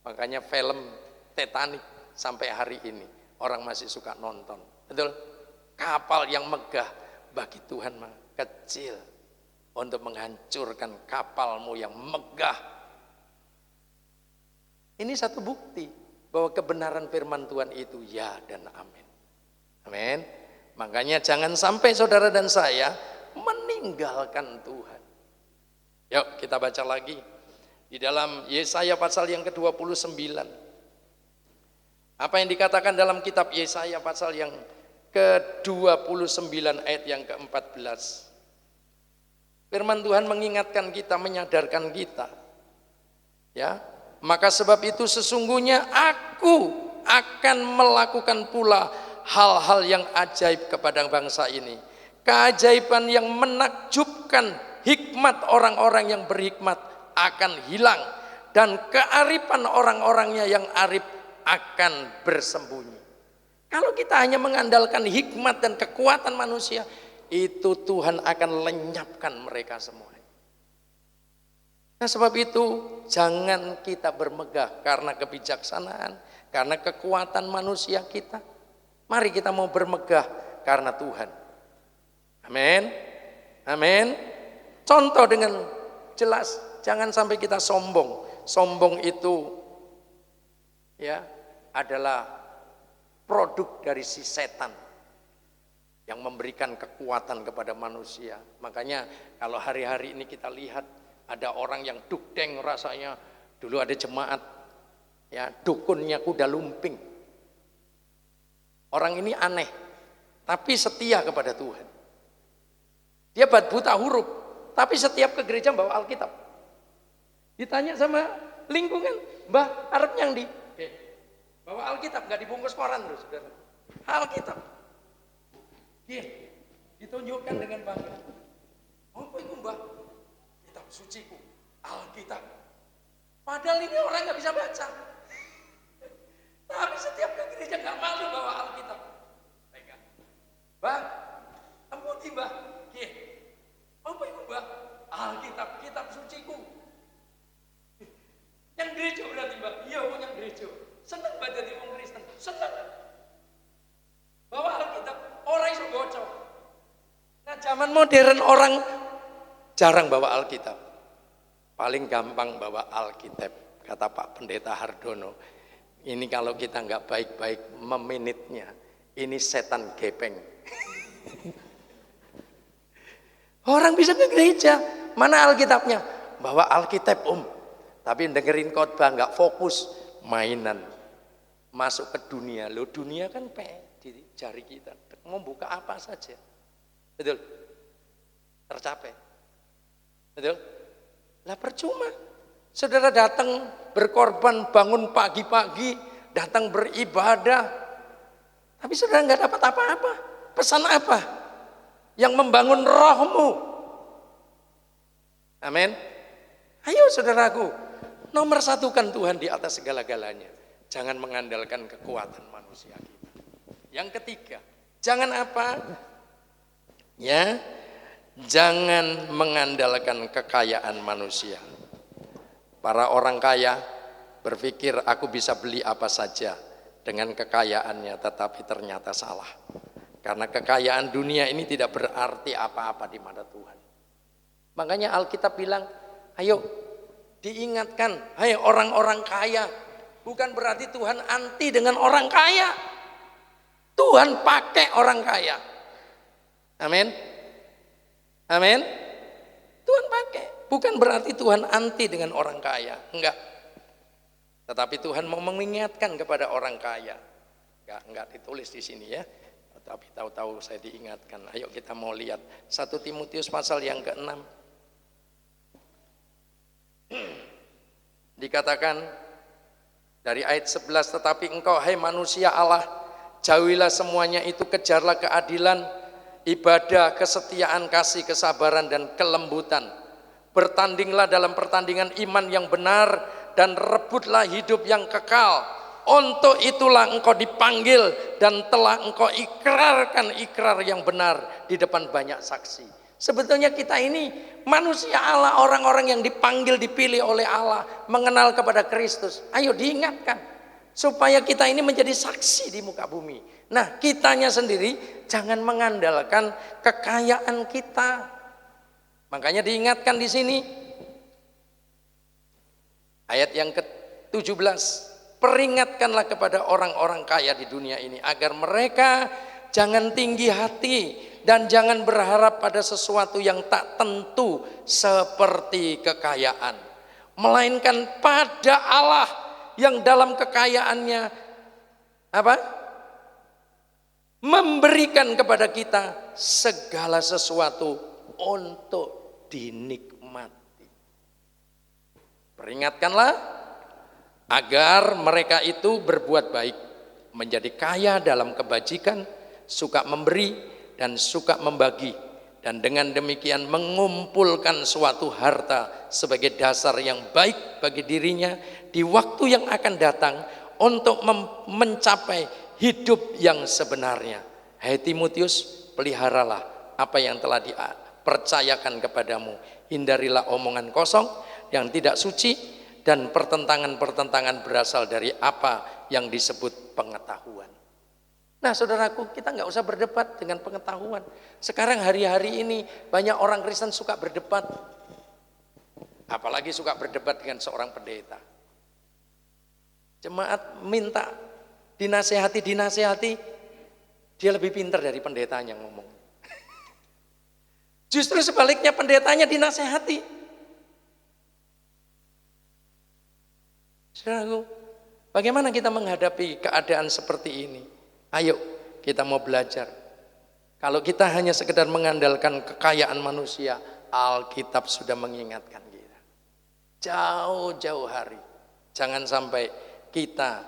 makanya film Titanic sampai hari ini orang masih suka nonton. Betul? Kapal yang megah bagi Tuhan mah kecil untuk menghancurkan kapalmu yang megah. Ini satu bukti bahwa kebenaran firman Tuhan itu ya dan amin. Amin. Makanya jangan sampai saudara dan saya meninggalkan Tuhan. Yuk kita baca lagi di dalam Yesaya pasal yang ke-29. Apa yang dikatakan dalam kitab Yesaya pasal yang ke-29 ayat yang ke-14. Firman Tuhan mengingatkan kita, menyadarkan kita. Ya, maka sebab itu sesungguhnya aku akan melakukan pula hal-hal yang ajaib kepada bangsa ini. Keajaiban yang menakjubkan, hikmat orang-orang yang berhikmat akan hilang, dan kearifan orang-orangnya yang arif akan bersembunyi. Kalau kita hanya mengandalkan hikmat dan kekuatan manusia, itu Tuhan akan lenyapkan mereka semua. Nah sebab itu jangan kita bermegah karena kebijaksanaan, karena kekuatan manusia kita. Mari kita mau bermegah karena Tuhan. Amin. Amin. Contoh dengan jelas, jangan sampai kita sombong. Sombong itu ya adalah produk dari si setan yang memberikan kekuatan kepada manusia. Makanya kalau hari-hari ini kita lihat ada orang yang dukdeng rasanya. Dulu ada jemaat ya dukunnya kuda lumping. Orang ini aneh tapi setia kepada Tuhan. Dia buta huruf tapi setiap ke gereja bawa Alkitab. Ditanya sama lingkungan, Mbah arep nyang di? Bawa Alkitab, gak dibungkus koran loh saudara. Alkitab. Iya, ditunjukkan dengan bangga. Apa itu Mbah? Kitab suciku, Alkitab. Padahal ini orang gak bisa baca. Tapi setiap ke gereja gak malu bawa Alkitab. Pegang. Mbah, ampuni Mbah. Iya. Apa itu Mbah? Alkitab, kitab suciku. Yang gereja berarti Mbah? Iya, yang gereja. Senang baca di orang Kristen, senang. Bawa Alkitab, orang iso bocor. Nah zaman modern orang jarang bawa Alkitab. Paling gampang bawa Alkitab, kata Pak Pendeta Hardono. Ini kalau kita nggak baik-baik meminitnya, ini setan gepeng. Orang bisa ke gereja, mana Alkitabnya? Bawa Alkitab tapi dengerin khotbah nggak fokus, mainan. Masuk ke dunia, loh dunia kan di jari kita, mau buka apa saja, betul, tercapai, betul, lah percuma, saudara datang berkorban, bangun pagi-pagi, datang beribadah, tapi saudara nggak dapat apa-apa, pesan apa, yang membangun rohmu, amin, ayo saudaraku, nomor satukan Tuhan di atas segala-galanya. Jangan mengandalkan kekuatan manusia kita. Yang ketiga, jangan apa? Ya, jangan mengandalkan kekayaan manusia. Para orang kaya berpikir aku bisa beli apa saja dengan kekayaannya, tetapi ternyata salah. Karena kekayaan dunia ini tidak berarti apa-apa di mata Tuhan. Makanya Alkitab bilang, ayo diingatkan, hai orang-orang kaya. Bukan berarti Tuhan anti dengan orang kaya. Tuhan pakai orang kaya. Amin. Amin. Tuhan pakai. Bukan berarti Tuhan anti dengan orang kaya. Enggak. Tetapi Tuhan mau mengingatkan kepada orang kaya. Enggak ditulis di sini ya. Tapi tahu-tahu saya diingatkan. Ayo kita mau lihat 1 Timotius pasal yang ke-6. Dikatakan dari ayat 11, tetapi engkau hai manusia Allah, jauhilah semuanya itu, kejarlah keadilan, ibadah, kesetiaan, kasih, kesabaran, dan kelembutan. Bertandinglah dalam pertandingan iman yang benar, dan rebutlah hidup yang kekal Untuk itulah engkau dipanggil dan telah engkau ikrarkan ikrar yang benar di depan banyak saksi. Sebetulnya kita ini manusia Allah, orang-orang yang dipanggil, dipilih oleh Allah, mengenal kepada Kristus. Ayo diingatkan supaya kita ini menjadi saksi di muka bumi. Nah, kitanya sendiri jangan mengandalkan kekayaan kita. Makanya diingatkan di sini ayat yang ke-17. Peringatkanlah kepada orang-orang kaya di dunia ini agar mereka jangan tinggi hati dan jangan berharap pada sesuatu yang tak tentu seperti kekayaan, melainkan pada Allah yang dalam kekayaannya memberikan kepada kita segala sesuatu untuk dinikmati. Peringatkanlah agar mereka itu berbuat baik, menjadi kaya dalam kebajikan, suka memberi dan suka membagi, dan dengan demikian mengumpulkan suatu harta sebagai dasar yang baik bagi dirinya di waktu yang akan datang untuk mencapai hidup yang sebenarnya. Hai Timotius, peliharalah apa yang telah dipercayakan kepadamu, hindarilah omongan kosong yang tidak suci dan pertentangan-pertentangan berasal dari apa yang disebut pengetahuan. Nah saudaraku, kita nggak usah berdebat dengan pengetahuan. Sekarang hari-hari ini banyak orang Kristen suka berdebat. Apalagi suka berdebat dengan seorang pendeta. Jemaat minta dinasehati, dia lebih pintar dari pendetanya ngomong. Justru sebaliknya pendetanya dinasehati. Saudaraku, bagaimana kita menghadapi keadaan seperti ini? Ayo kita mau belajar. Kalau kita hanya sekedar mengandalkan kekayaan manusia, Alkitab sudah mengingatkan kita. Jauh-jauh hari. Jangan sampai kita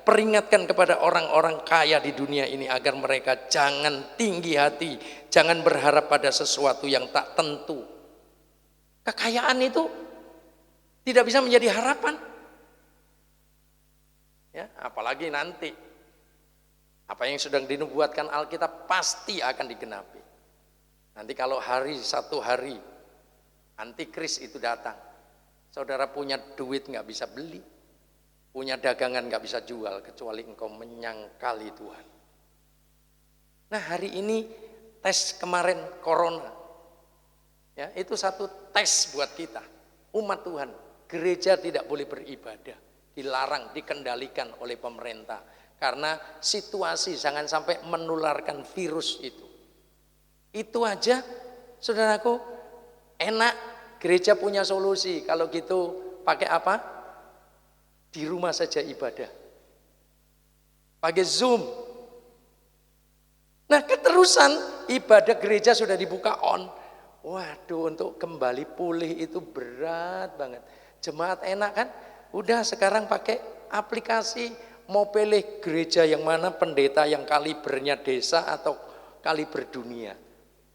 peringatkan kepada orang-orang kaya di dunia ini agar mereka jangan tinggi hati, jangan berharap pada sesuatu yang tak tentu. Kekayaan itu tidak bisa menjadi harapan. Ya, apalagi nanti apa yang sudah dinubuatkan Alkitab pasti akan digenapi. Nanti kalau satu hari antikris itu datang, saudara punya duit nggak bisa beli, punya dagangan nggak bisa jual kecuali engkau menyangkali Tuhan. Nah hari ini tes kemarin corona, ya itu satu tes buat kita umat Tuhan. Gereja tidak boleh beribadah. Dilarang, dikendalikan oleh pemerintah karena situasi jangan sampai menularkan virus itu. Itu aja saudaraku enak, gereja punya solusi. Kalau gitu pakai apa? Di rumah saja ibadah, pakai Zoom. Nah keterusan ibadah gereja sudah dibuka on. Waduh, untuk kembali pulih itu berat banget. Jemaat enak kan? Udah sekarang pakai aplikasi, mau pilih gereja yang mana, pendeta yang kalibernya desa atau kaliber dunia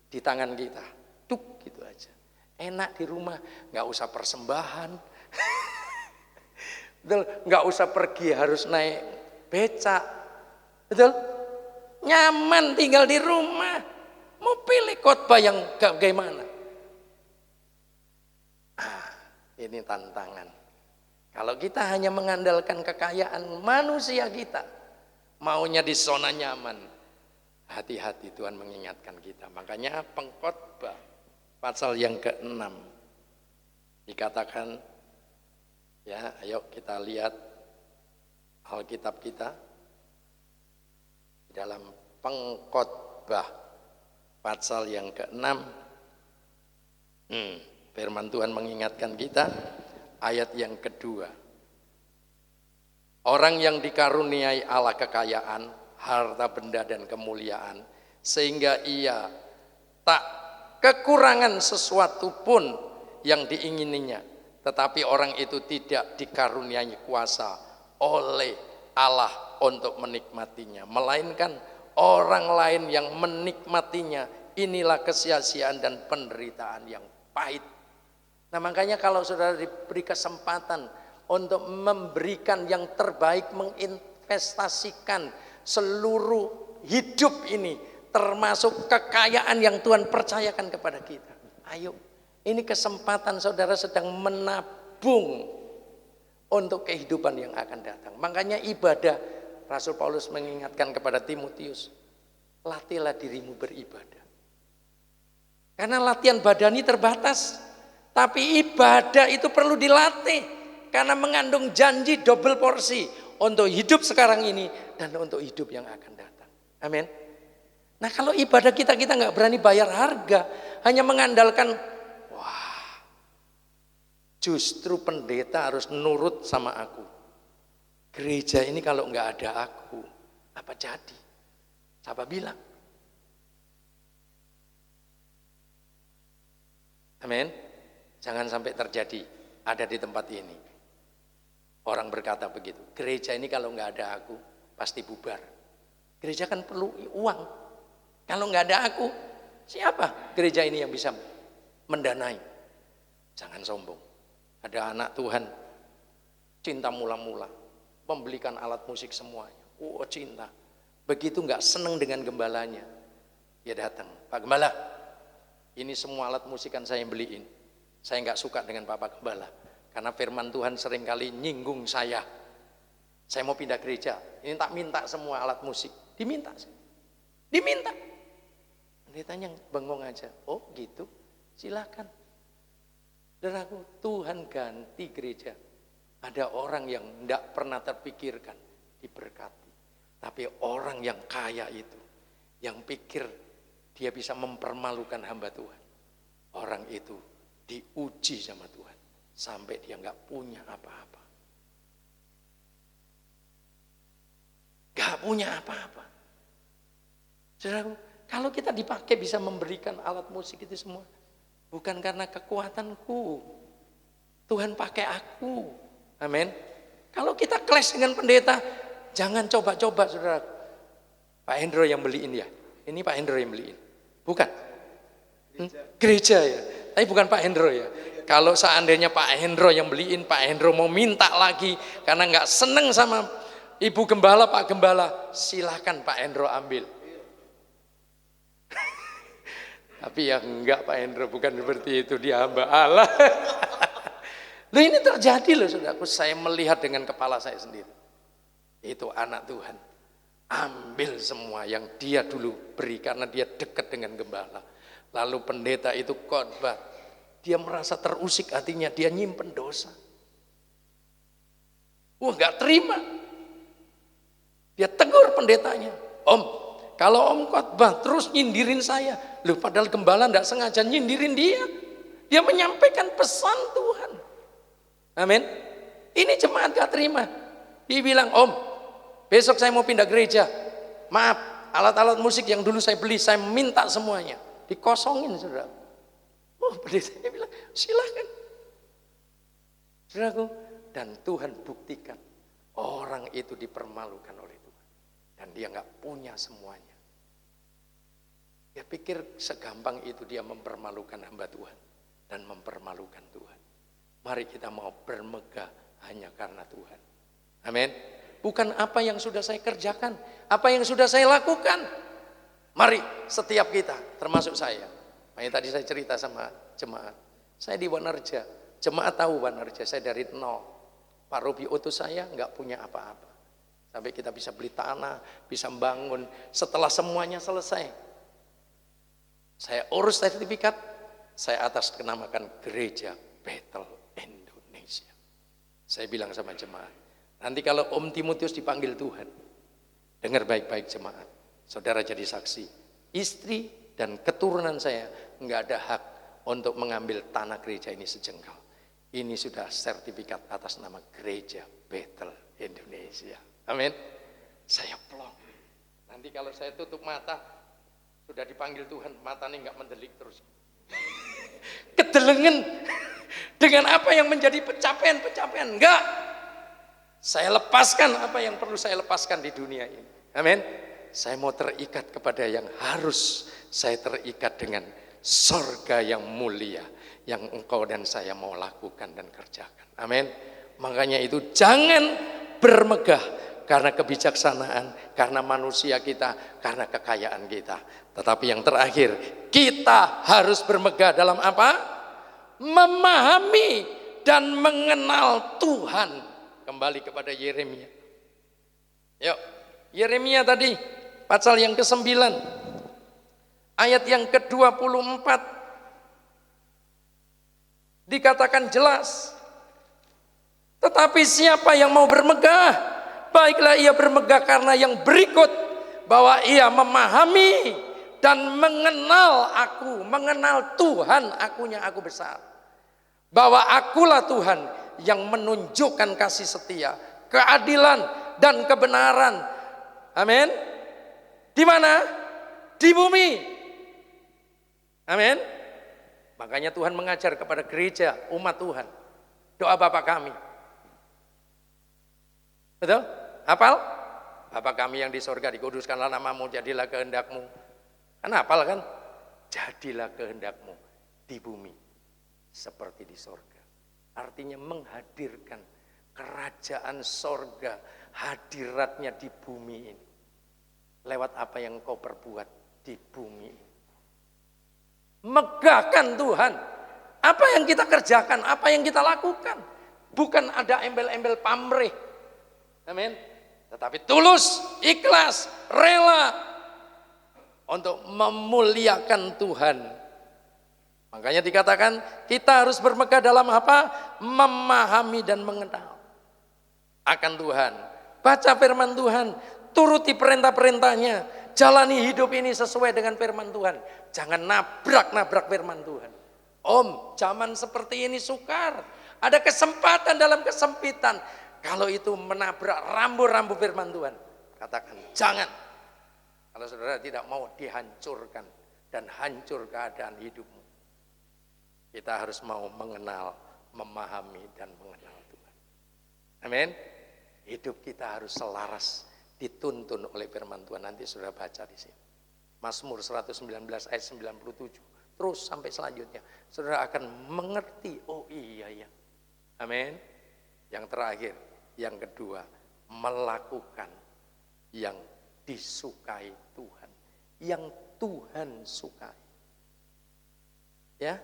di tangan kita. Tuk gitu aja. Enak di rumah, nggak usah persembahan. Betul, nggak usah pergi harus naik becak. Betul? Nyaman tinggal di rumah. Mau pilih khotbah yang bagaimana? Ini tantangan. Kalau kita hanya mengandalkan kekayaan manusia kita, maunya di zona nyaman, hati-hati Tuhan mengingatkan kita. Makanya Pengkhotbah pasal yang ke-6 dikatakan, ya ayo kita lihat Alkitab kita di dalam Pengkhotbah pasal yang ke-6. Firman Tuhan mengingatkan kita. Ayat yang kedua, orang yang dikaruniai Allah kekayaan, harta benda dan kemuliaan, sehingga ia tak kekurangan sesuatu pun yang diingininya, tetapi orang itu tidak dikaruniai kuasa oleh Allah untuk menikmatinya, melainkan orang lain yang menikmatinya. Inilah kesia-siaan dan penderitaan yang pahit. Nah makanya kalau saudara diberi kesempatan untuk memberikan yang terbaik, menginvestasikan seluruh hidup ini, termasuk kekayaan yang Tuhan percayakan kepada kita. Ayo, ini kesempatan saudara sedang menabung untuk kehidupan yang akan datang. Makanya ibadah, Rasul Paulus mengingatkan kepada Timotius, latihlah dirimu beribadah. Karena latihan badani terbatas, tapi ibadah itu perlu dilatih karena mengandung janji double porsi untuk hidup sekarang ini dan untuk hidup yang akan datang. Amin. Nah, kalau ibadah kita nggak berani bayar harga, hanya mengandalkan, wah, justru pendeta harus nurut sama aku. Gereja ini kalau nggak ada aku, apa jadi? Siapa bilang? Amin. Jangan sampai terjadi ada di tempat ini. Orang berkata begitu, gereja ini kalau nggak ada aku pasti bubar. Gereja kan perlu uang. Kalau nggak ada aku, siapa gereja ini yang bisa mendanai? Jangan sombong. Ada anak Tuhan cinta mula-mula, membelikan alat musik semuanya. Oh, cinta. Begitu nggak seneng dengan gembalanya, dia datang, Pak Gembala, ini semua alat musik kan saya yang beliin. Saya nggak suka dengan Bapak Gembala, karena firman Tuhan seringkali nyinggung saya. Saya mau pindah gereja, ini tak minta semua alat musik, diminta. Pendetanya bengong aja, oh gitu, silakan. Saudaraku, Tuhan ganti gereja. Ada orang yang tidak pernah terpikirkan diberkati. Tapi orang yang kaya itu, yang pikir dia bisa mempermalukan hamba Tuhan. Orang itu diuji sama Tuhan. Sampai dia nggak punya apa-apa. Nggak punya apa-apa. Saudaraku, kalau kita dipakai bisa memberikan alat musik itu semua. Bukan karena kekuatanku. Tuhan pakai aku. Amin. Kalau kita clash dengan pendeta, jangan coba-coba, saudara. Pak Hendro yang beliin ya. Ini Pak Hendro yang beliin. Bukan. Gereja ya. Tapi bukan Pak Hendro ya. Kalau seandainya Pak Hendro yang beliin, Pak Hendro mau minta lagi karena nggak seneng sama Ibu Gembala, Pak Gembala, silahkan Pak Hendro ambil. Tapi ya enggak Pak Hendro, bukan seperti itu, dia hamba Allah. Loh, ini terjadi loh saudaraku, saya melihat dengan kepala saya sendiri. Itu anak Tuhan, ambil semua yang dia dulu beri karena dia dekat dengan gembala. Lalu pendeta itu khotbah, dia merasa terusik hatinya, dia nyimpen dosa. Wah, gak terima. Dia tegur pendetanya, Om, kalau Om khotbah terus nyindirin saya, loh padahal gembala gak sengaja nyindirin dia. Dia menyampaikan pesan Tuhan. Amin. Ini jemaat gak terima. Dia bilang, Om, besok saya mau pindah gereja. Maaf, alat-alat musik yang dulu saya beli, saya minta semuanya. Dikosongin, saudara. Oh, pendetanya bilang, silakan. Saudaraku, dan Tuhan buktikan orang itu dipermalukan oleh Tuhan. Dan dia gak punya semuanya. Dia pikir segampang itu dia mempermalukan hamba Tuhan. Dan mempermalukan Tuhan. Mari kita mau bermegah hanya karena Tuhan. Amin. Bukan apa yang sudah saya kerjakan, apa yang sudah saya lakukan. Mari setiap kita, termasuk saya. Makanya tadi saya cerita sama jemaat. Saya di Wanarja, jemaat tahu Wanarja, saya dari nol. Pak Robi utus saya nggak punya apa-apa. Sampai kita bisa beli tanah, bisa membangun. Setelah semuanya selesai, saya urus sertifikat, saya atas kenamakan Gereja Bethel Indonesia. Saya bilang sama jemaat, nanti kalau Om Timotius dipanggil Tuhan, dengar baik-baik jemaat, saudara jadi saksi, istri dan keturunan saya nggak ada hak untuk mengambil tanah gereja ini sejengkal. Ini sudah sertifikat atas nama Gereja Bethel Indonesia. Amin. Saya plong. Nanti kalau saya tutup mata, sudah dipanggil Tuhan, matanya nggak mendelik terus. Kedelengen dengan apa yang menjadi pencapaian-pencapaian. Enggak. Saya lepaskan apa yang perlu saya lepaskan di dunia ini. Amin. Saya mau terikat kepada yang harus saya terikat dengan sorga yang mulia yang engkau dan saya mau lakukan dan kerjakan. Amin. Makanya itu jangan bermegah karena kebijaksanaan, karena manusia kita, karena kekayaan kita. Tetapi yang terakhir, kita harus bermegah dalam apa? Memahami dan mengenal Tuhan. Kembali kepada Yeremia. Yuk, Yeremia tadi pasal yang ke-9 ayat yang ke-24 dikatakan jelas, tetapi siapa yang mau bermegah, baiklah ia bermegah karena yang berikut, bahwa ia memahami dan mengenal aku, mengenal Tuhan, akunya aku besar, bahwa akulah Tuhan yang menunjukkan kasih setia, keadilan dan kebenaran. Amin. Di mana? Di bumi. Amin. Makanya Tuhan mengajar kepada gereja, umat Tuhan, doa Bapa kami. Betul? Hafal? Bapa kami yang di sorga, dikuduskanlah namamu, jadilah kehendakmu. Kan hafal kan? Jadilah kehendakmu di bumi seperti di sorga. Artinya menghadirkan kerajaan sorga, hadiratnya di bumi ini. Lewat apa yang kau perbuat di bumi ini. Megahkan Tuhan. Apa yang kita kerjakan, apa yang kita lakukan. Bukan ada embel-embel pamrih. Amin. Tetapi tulus, ikhlas, rela untuk memuliakan Tuhan. Makanya dikatakan kita harus bermegah dalam apa? Memahami dan mengenal akan Tuhan. Baca firman Tuhan, turuti perintah-perintahnya, jalani hidup ini sesuai dengan firman Tuhan. Jangan nabrak-nabrak firman Tuhan. Om, zaman seperti ini sukar. Ada kesempatan dalam kesempitan. Kalau itu menabrak rambu-rambu firman Tuhan, katakan jangan. Kalau saudara tidak mau dihancurkan dan hancur keadaan hidupmu, kita harus mau mengenal, memahami dan mengenal Tuhan. Amin. Hidup kita harus selaras, dituntun oleh firman Tuhan. Nanti saudara baca di sini. Mazmur 119 ayat 97. Terus sampai selanjutnya. Saudara akan mengerti, oh iya ya. Amin. Yang terakhir, yang kedua, melakukan yang disukai Tuhan. Yang Tuhan sukai. Ya.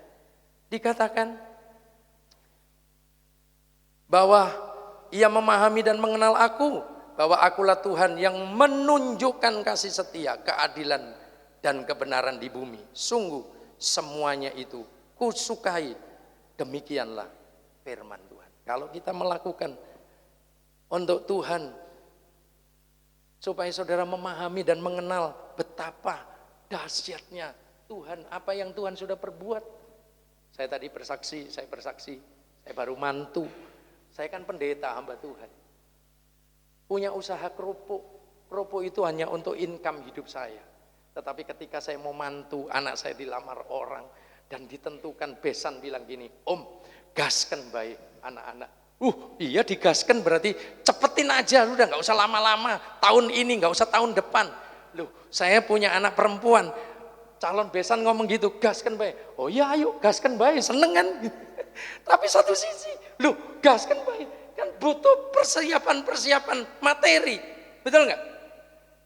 Dikatakan bahwa ia memahami dan mengenal aku, bahwa akulah Tuhan yang menunjukkan kasih setia, keadilan dan kebenaran di bumi. Sungguh semuanya itu kusukai. Demikianlah firman Tuhan. Kalau kita melakukan untuk Tuhan, supaya saudara memahami dan mengenal betapa dahsyatnya Tuhan, apa yang Tuhan sudah perbuat. Saya tadi bersaksi, saya baru mantu. Saya kan pendeta hamba Tuhan. Punya usaha kerupuk. Kerupuk itu hanya untuk income hidup saya. Tetapi ketika saya mau mantu, anak saya dilamar orang. Dan ditentukan besan bilang gini, Om, gaskan baik anak-anak. Iya digaskan berarti cepetin aja, udah gak usah lama-lama. Tahun ini, gak usah tahun depan. Saya punya anak perempuan. Calon besan ngomong gitu, gaskan baik. Oh ya ayo, gaskan baik, seneng kan? Tapi satu sisi, gaskan baik. Kan butuh persiapan materi. Betul nggak?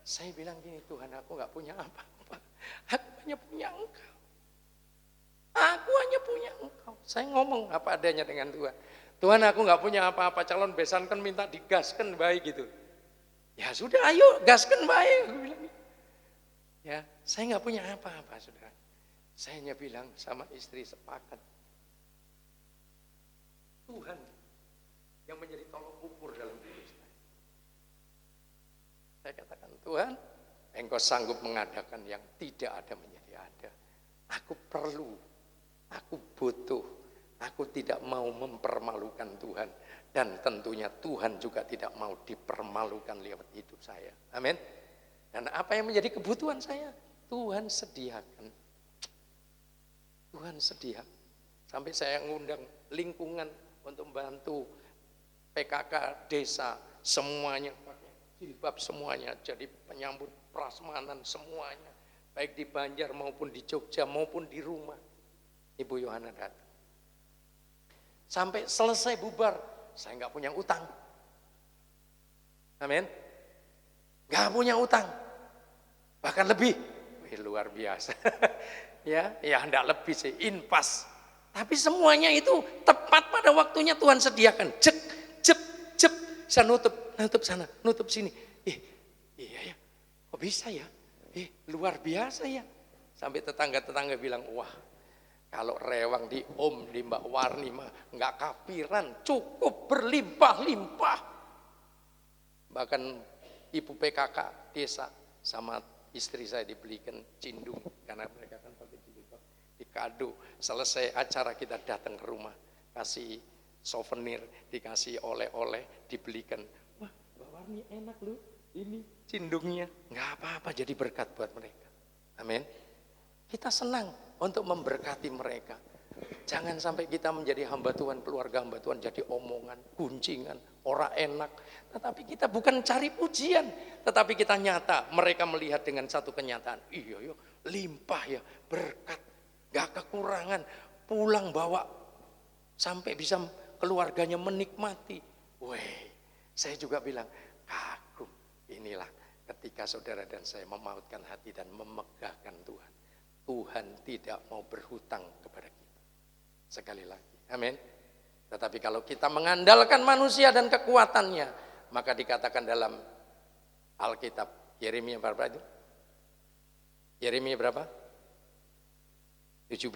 Saya bilang gini, Tuhan aku nggak punya apa-apa. Aku hanya punya Engkau. Aku hanya punya Engkau. Saya ngomong apa adanya dengan Tuhan. Tuhan aku nggak punya apa-apa, calon besan kan minta digaskan baik gitu. Ya sudah ayo, gaskan baik. Aku bilang gitu. Ya, saya nggak punya apa-apa, saudara. Saya hanya bilang sama istri sepakat. Tuhan yang menjadi tolok ukur dalam hidup saya. Saya katakan, Tuhan, Engkau sanggup mengadakan yang tidak ada menjadi ada. Aku perlu, aku butuh, aku tidak mau mempermalukan Tuhan. Dan tentunya Tuhan juga tidak mau dipermalukan lewat hidup saya. Amin. Dan apa yang menjadi kebutuhan saya? Tuhan sediakan. Tuhan sediakan. Sampai saya ngundang lingkungan untuk membantu PKK desa semuanya pakai jilbab semuanya, jadi penyambut prasmanan semuanya, baik di Banjar maupun di Jogja maupun di rumah. Ibu Yohana datang. Sampai selesai bubar, saya nggak punya utang. Amin. Nggak punya utang. Bahkan lebih. Wih, luar biasa. ya enggak lebih sih, impas. Tapi semuanya itu tepat pada waktunya Tuhan sediakan. Jep. Saya nutup sana, nutup sini. Iya ya, kok bisa ya? Luar biasa ya. Sampai tetangga-tetangga bilang, wah, kalau rewang di Om, di Mbak Warni mah nggak kapiran, cukup berlimpah-limpah. Bahkan ibu PKK desa sama istri saya dibelikan cindung karena mereka kan pakai jilbab, dikado. Selesai acara kita datang ke rumah, kasih souvenir, dikasih oleh-oleh, dibelikan. Wah, Mbak Warni enak loh, ini cindungnya. Nggak apa-apa, jadi berkat buat mereka. Amin. Kita senang untuk memberkati mereka. Jangan sampai kita menjadi hamba Tuhan, keluarga hamba Tuhan jadi omongan, guncingan, ora enak. Tetapi kita bukan cari pujian, tetapi kita nyata. Mereka melihat dengan satu kenyataan. Iya, limpah ya, berkat, gak kekurangan. Pulang bawa sampai bisa keluarganya menikmati. Weh, saya juga bilang kagum. Inilah ketika saudara dan saya memautkan hati dan memegahkan Tuhan. Tuhan tidak mau berhutang kepada kita. Sekali lagi, amin. Tetapi kalau kita mengandalkan manusia dan kekuatannya, maka dikatakan dalam Alkitab, Yeremia berapa itu? Yeremia berapa? 17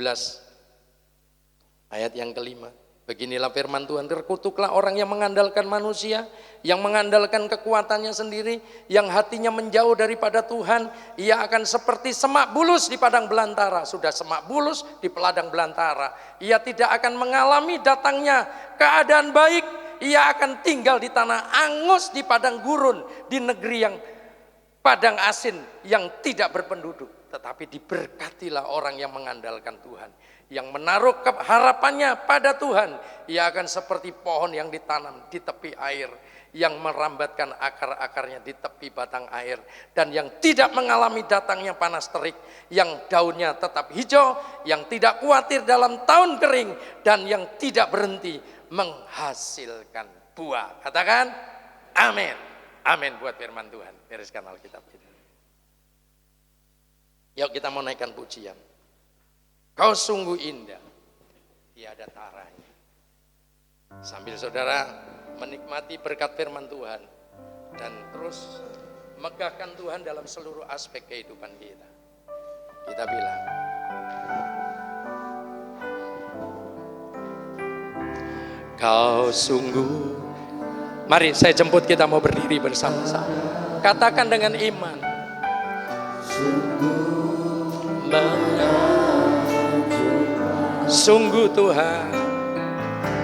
ayat yang kelima. Beginilah firman Tuhan, terkutuklah orang yang mengandalkan manusia, yang mengandalkan kekuatannya sendiri, yang hatinya menjauh daripada Tuhan. Ia akan seperti semak bulus di padang belantara. Sudah semak bulus di ladang belantara. Ia tidak akan mengalami datangnya keadaan baik. Ia akan tinggal di tanah angus, di padang gurun, di negeri yang padang asin yang tidak berpenduduk. Tetapi diberkatilah orang yang mengandalkan Tuhan, yang menaruh harapannya pada Tuhan. Ia akan seperti pohon yang ditanam di tepi air, yang merambatkan akar-akarnya di tepi batang air, dan yang tidak mengalami datangnya panas terik, yang daunnya tetap hijau, yang tidak khawatir dalam tahun kering, dan yang tidak berhenti menghasilkan buah. Katakan amin. Amin buat firman Tuhan. Bereskan Alkitab kita. Yuk kita mau naikkan pujian. Kau sungguh indah, tiada taranya. Sambil saudara menikmati berkat firman Tuhan dan terus megahkan Tuhan dalam seluruh aspek kehidupan kita. Kita bilang, kau sungguh. Mari saya jemput, kita mau berdiri bersama-sama. Katakan dengan iman. Sungguh Tuhan,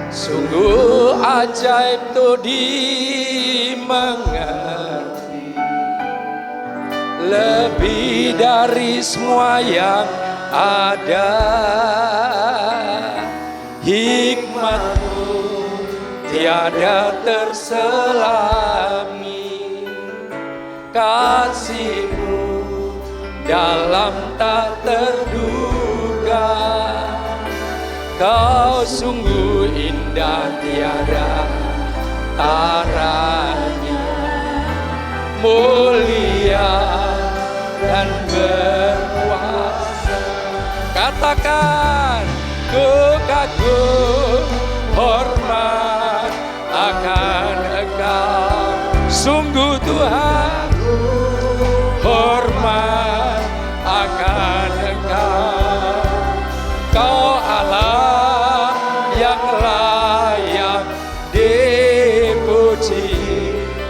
sungguh ajaib tuh dimengerti, lebih dari semua yang ada. Hikmat-Mu tiada terselami, kasih-Mu dalam tak terduga. Kau sungguh indah, tiada taranya, mulia dan berkuasa. Katakan, ku kagum, hormat akan Engkau. Sungguh Tuhan, hormat akan Engkau. Kau Allah yang layak dipuji,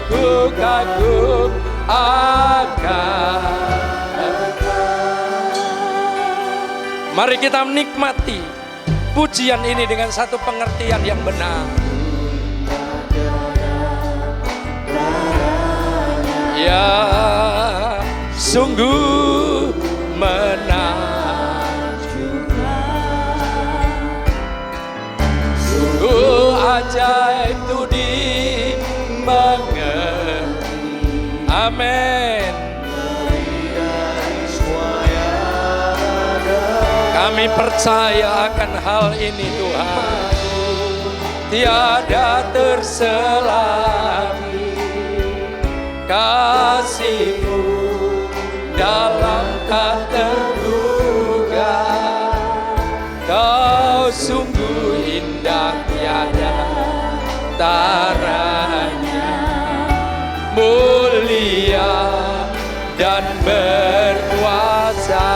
ku kagum akan Engkau. Mari kita menikmati pujian ini dengan satu pengertian yang benar. Ya, sungguh menakjubkan, sungguh ajaib itu dimengerti. Amin. Kami percaya akan hal ini Tuhan. tiada terselami kasih-Mu dalam tak terduga. Kau sungguh indah tiada taranya, mulia dan berkuasa.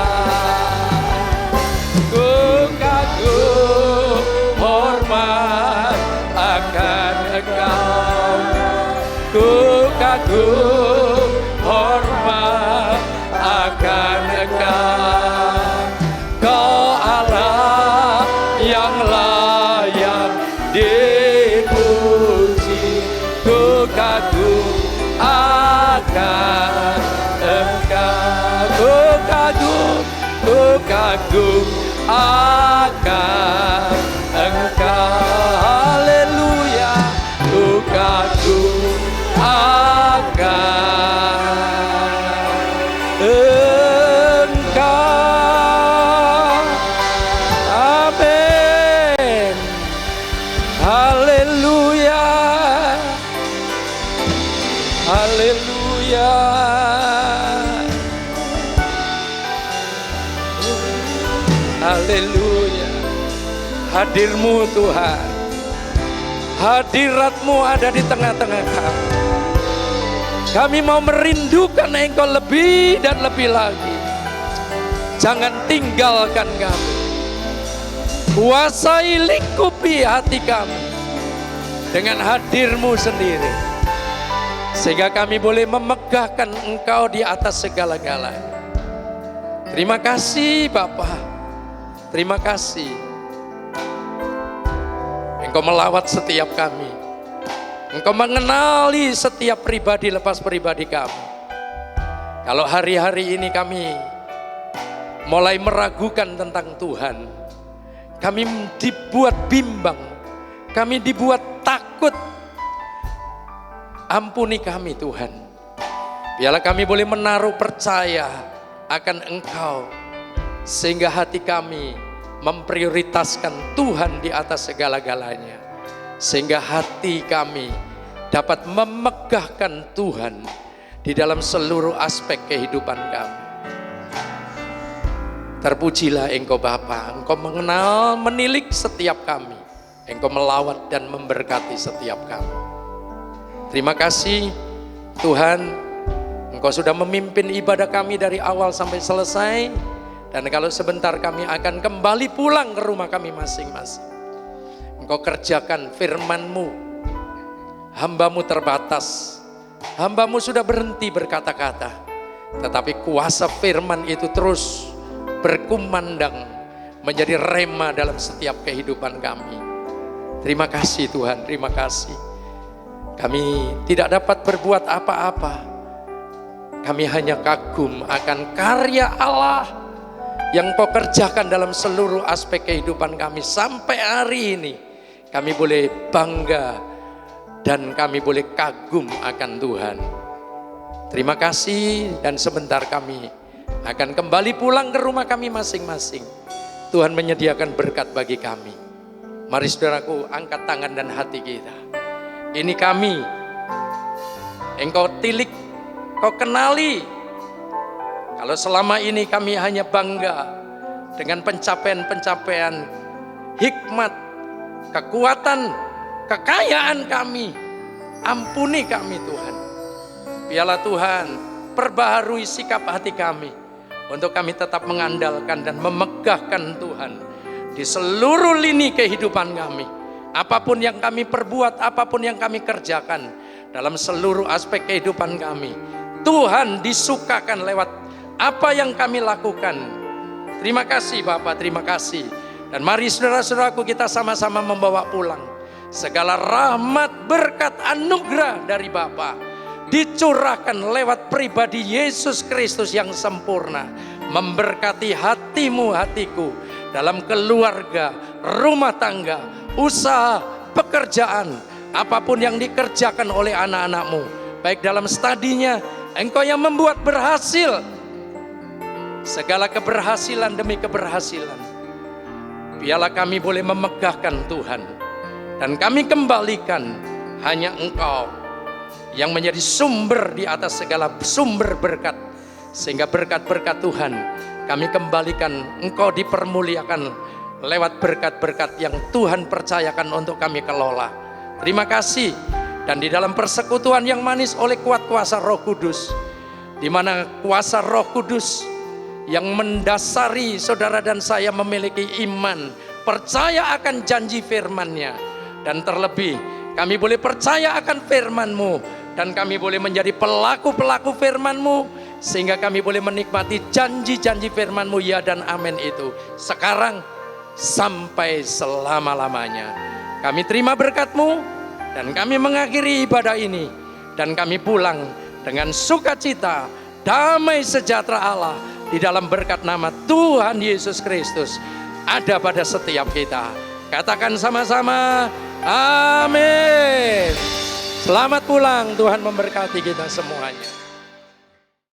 Ku kagum hormat akan Engkau, ku kagum hormat akan Engkau. Kau Allah yang layak dipuji, ku kagum akan Engkau, ku kagum akan Engkau. Haleluya, ku kagum akan Engkau. Amin. Haleluya. Haleluya. Haleluya. Hadir-Mu Tuhan, hadirat-Mu ada di tengah-tengah kami. Kami mau merindukan Engkau lebih dan lebih lagi. Jangan tinggalkan kami. Kuasai, lingkupi hati kami dengan hadir-Mu sendiri, sehingga kami boleh memegahkan Engkau di atas segala-galanya. Terima kasih Bapa, terima kasih. Engkau melawat setiap kami, Engkau mengenali setiap pribadi lepas pribadi kami. Kalau hari-hari ini kami mulai meragukan tentang Tuhan, kami dibuat bimbang, kami dibuat takut, ampuni kami Tuhan. Biarlah kami boleh menaruh percaya akan Engkau, sehingga hati kami memprioritaskan Tuhan di atas segala-galanya, sehingga hati kami dapat memegahkan Tuhan di dalam seluruh aspek kehidupan kami. Terpujilah Engkau Bapa, Engkau mengenal, menilik setiap kami, Engkau melawat dan memberkati setiap kami. Terima kasih Tuhan, Engkau sudah memimpin ibadah kami dari awal sampai selesai. Dan kalau sebentar kami akan kembali pulang ke rumah kami masing-masing, Engkau kerjakan firman-Mu. Hamba-Mu terbatas, hamba-Mu sudah berhenti berkata-kata, tetapi kuasa firman itu terus berkumandang menjadi rema dalam setiap kehidupan kami. Terima kasih Tuhan, terima kasih. Kami tidak dapat berbuat apa-apa, kami hanya kagum akan karya Allah yang Kau kerjakan dalam seluruh aspek kehidupan kami. Sampai hari ini kami boleh bangga dan kami boleh kagum akan Tuhan. Terima kasih, dan sebentar kami akan kembali pulang ke rumah kami masing-masing. Tuhan menyediakan berkat bagi kami. Mari saudaraku, angkat tangan dan hati kita. Ini kami, Engkau tilik, Kau kenali. Kalau selama ini kami hanya bangga dengan pencapaian-pencapaian, hikmat, kekuatan, kekayaan kami, ampuni kami Tuhan. Biarlah Tuhan perbaharui sikap hati kami, untuk kami tetap mengandalkan dan memegahkan Tuhan di seluruh lini kehidupan kami. Apapun yang kami perbuat, apapun yang kami kerjakan dalam seluruh aspek kehidupan kami, Tuhan disukakan lewat apa yang kami lakukan. Terima kasih Bapak, terima kasih. Dan mari saudara-saudaraku, kita sama-sama membawa pulang segala rahmat, berkat, anugerah dari Bapa, dicurahkan lewat pribadi Yesus Kristus yang sempurna, memberkati hatimu, hatiku, dalam keluarga, rumah tangga, usaha, pekerjaan, apapun yang dikerjakan oleh anak-anakmu, baik dalam studinya, Engkau yang membuat berhasil. Segala keberhasilan demi keberhasilan, biarlah kami boleh memegahkan Tuhan Dan kami kembalikan hanya Engkau yang menjadi sumber di atas segala sumber berkat. Sehingga berkat-berkat Tuhan kami kembalikan, Engkau dipermuliakan lewat berkat-berkat yang Tuhan percayakan untuk kami kelola. Terima kasih. Dan di dalam persekutuan yang manis oleh kuat kuasa Roh Kudus, di mana kuasa Roh Kudus yang mendasari saudara dan saya memiliki iman, percaya akan janji firman-Nya, dan terlebih kami boleh percaya akan firman-Mu, dan kami boleh menjadi pelaku-pelaku firman-Mu, sehingga kami boleh menikmati janji-janji firman-Mu ya dan amin itu sekarang sampai selama-lamanya. Kami terima berkat-Mu, dan kami mengakhiri ibadah ini, dan kami pulang dengan sukacita, damai sejahtera Allah di dalam berkat nama Tuhan Yesus Kristus ada pada setiap kita. Katakan sama-sama, amin. Selamat pulang, Tuhan memberkati kita semuanya.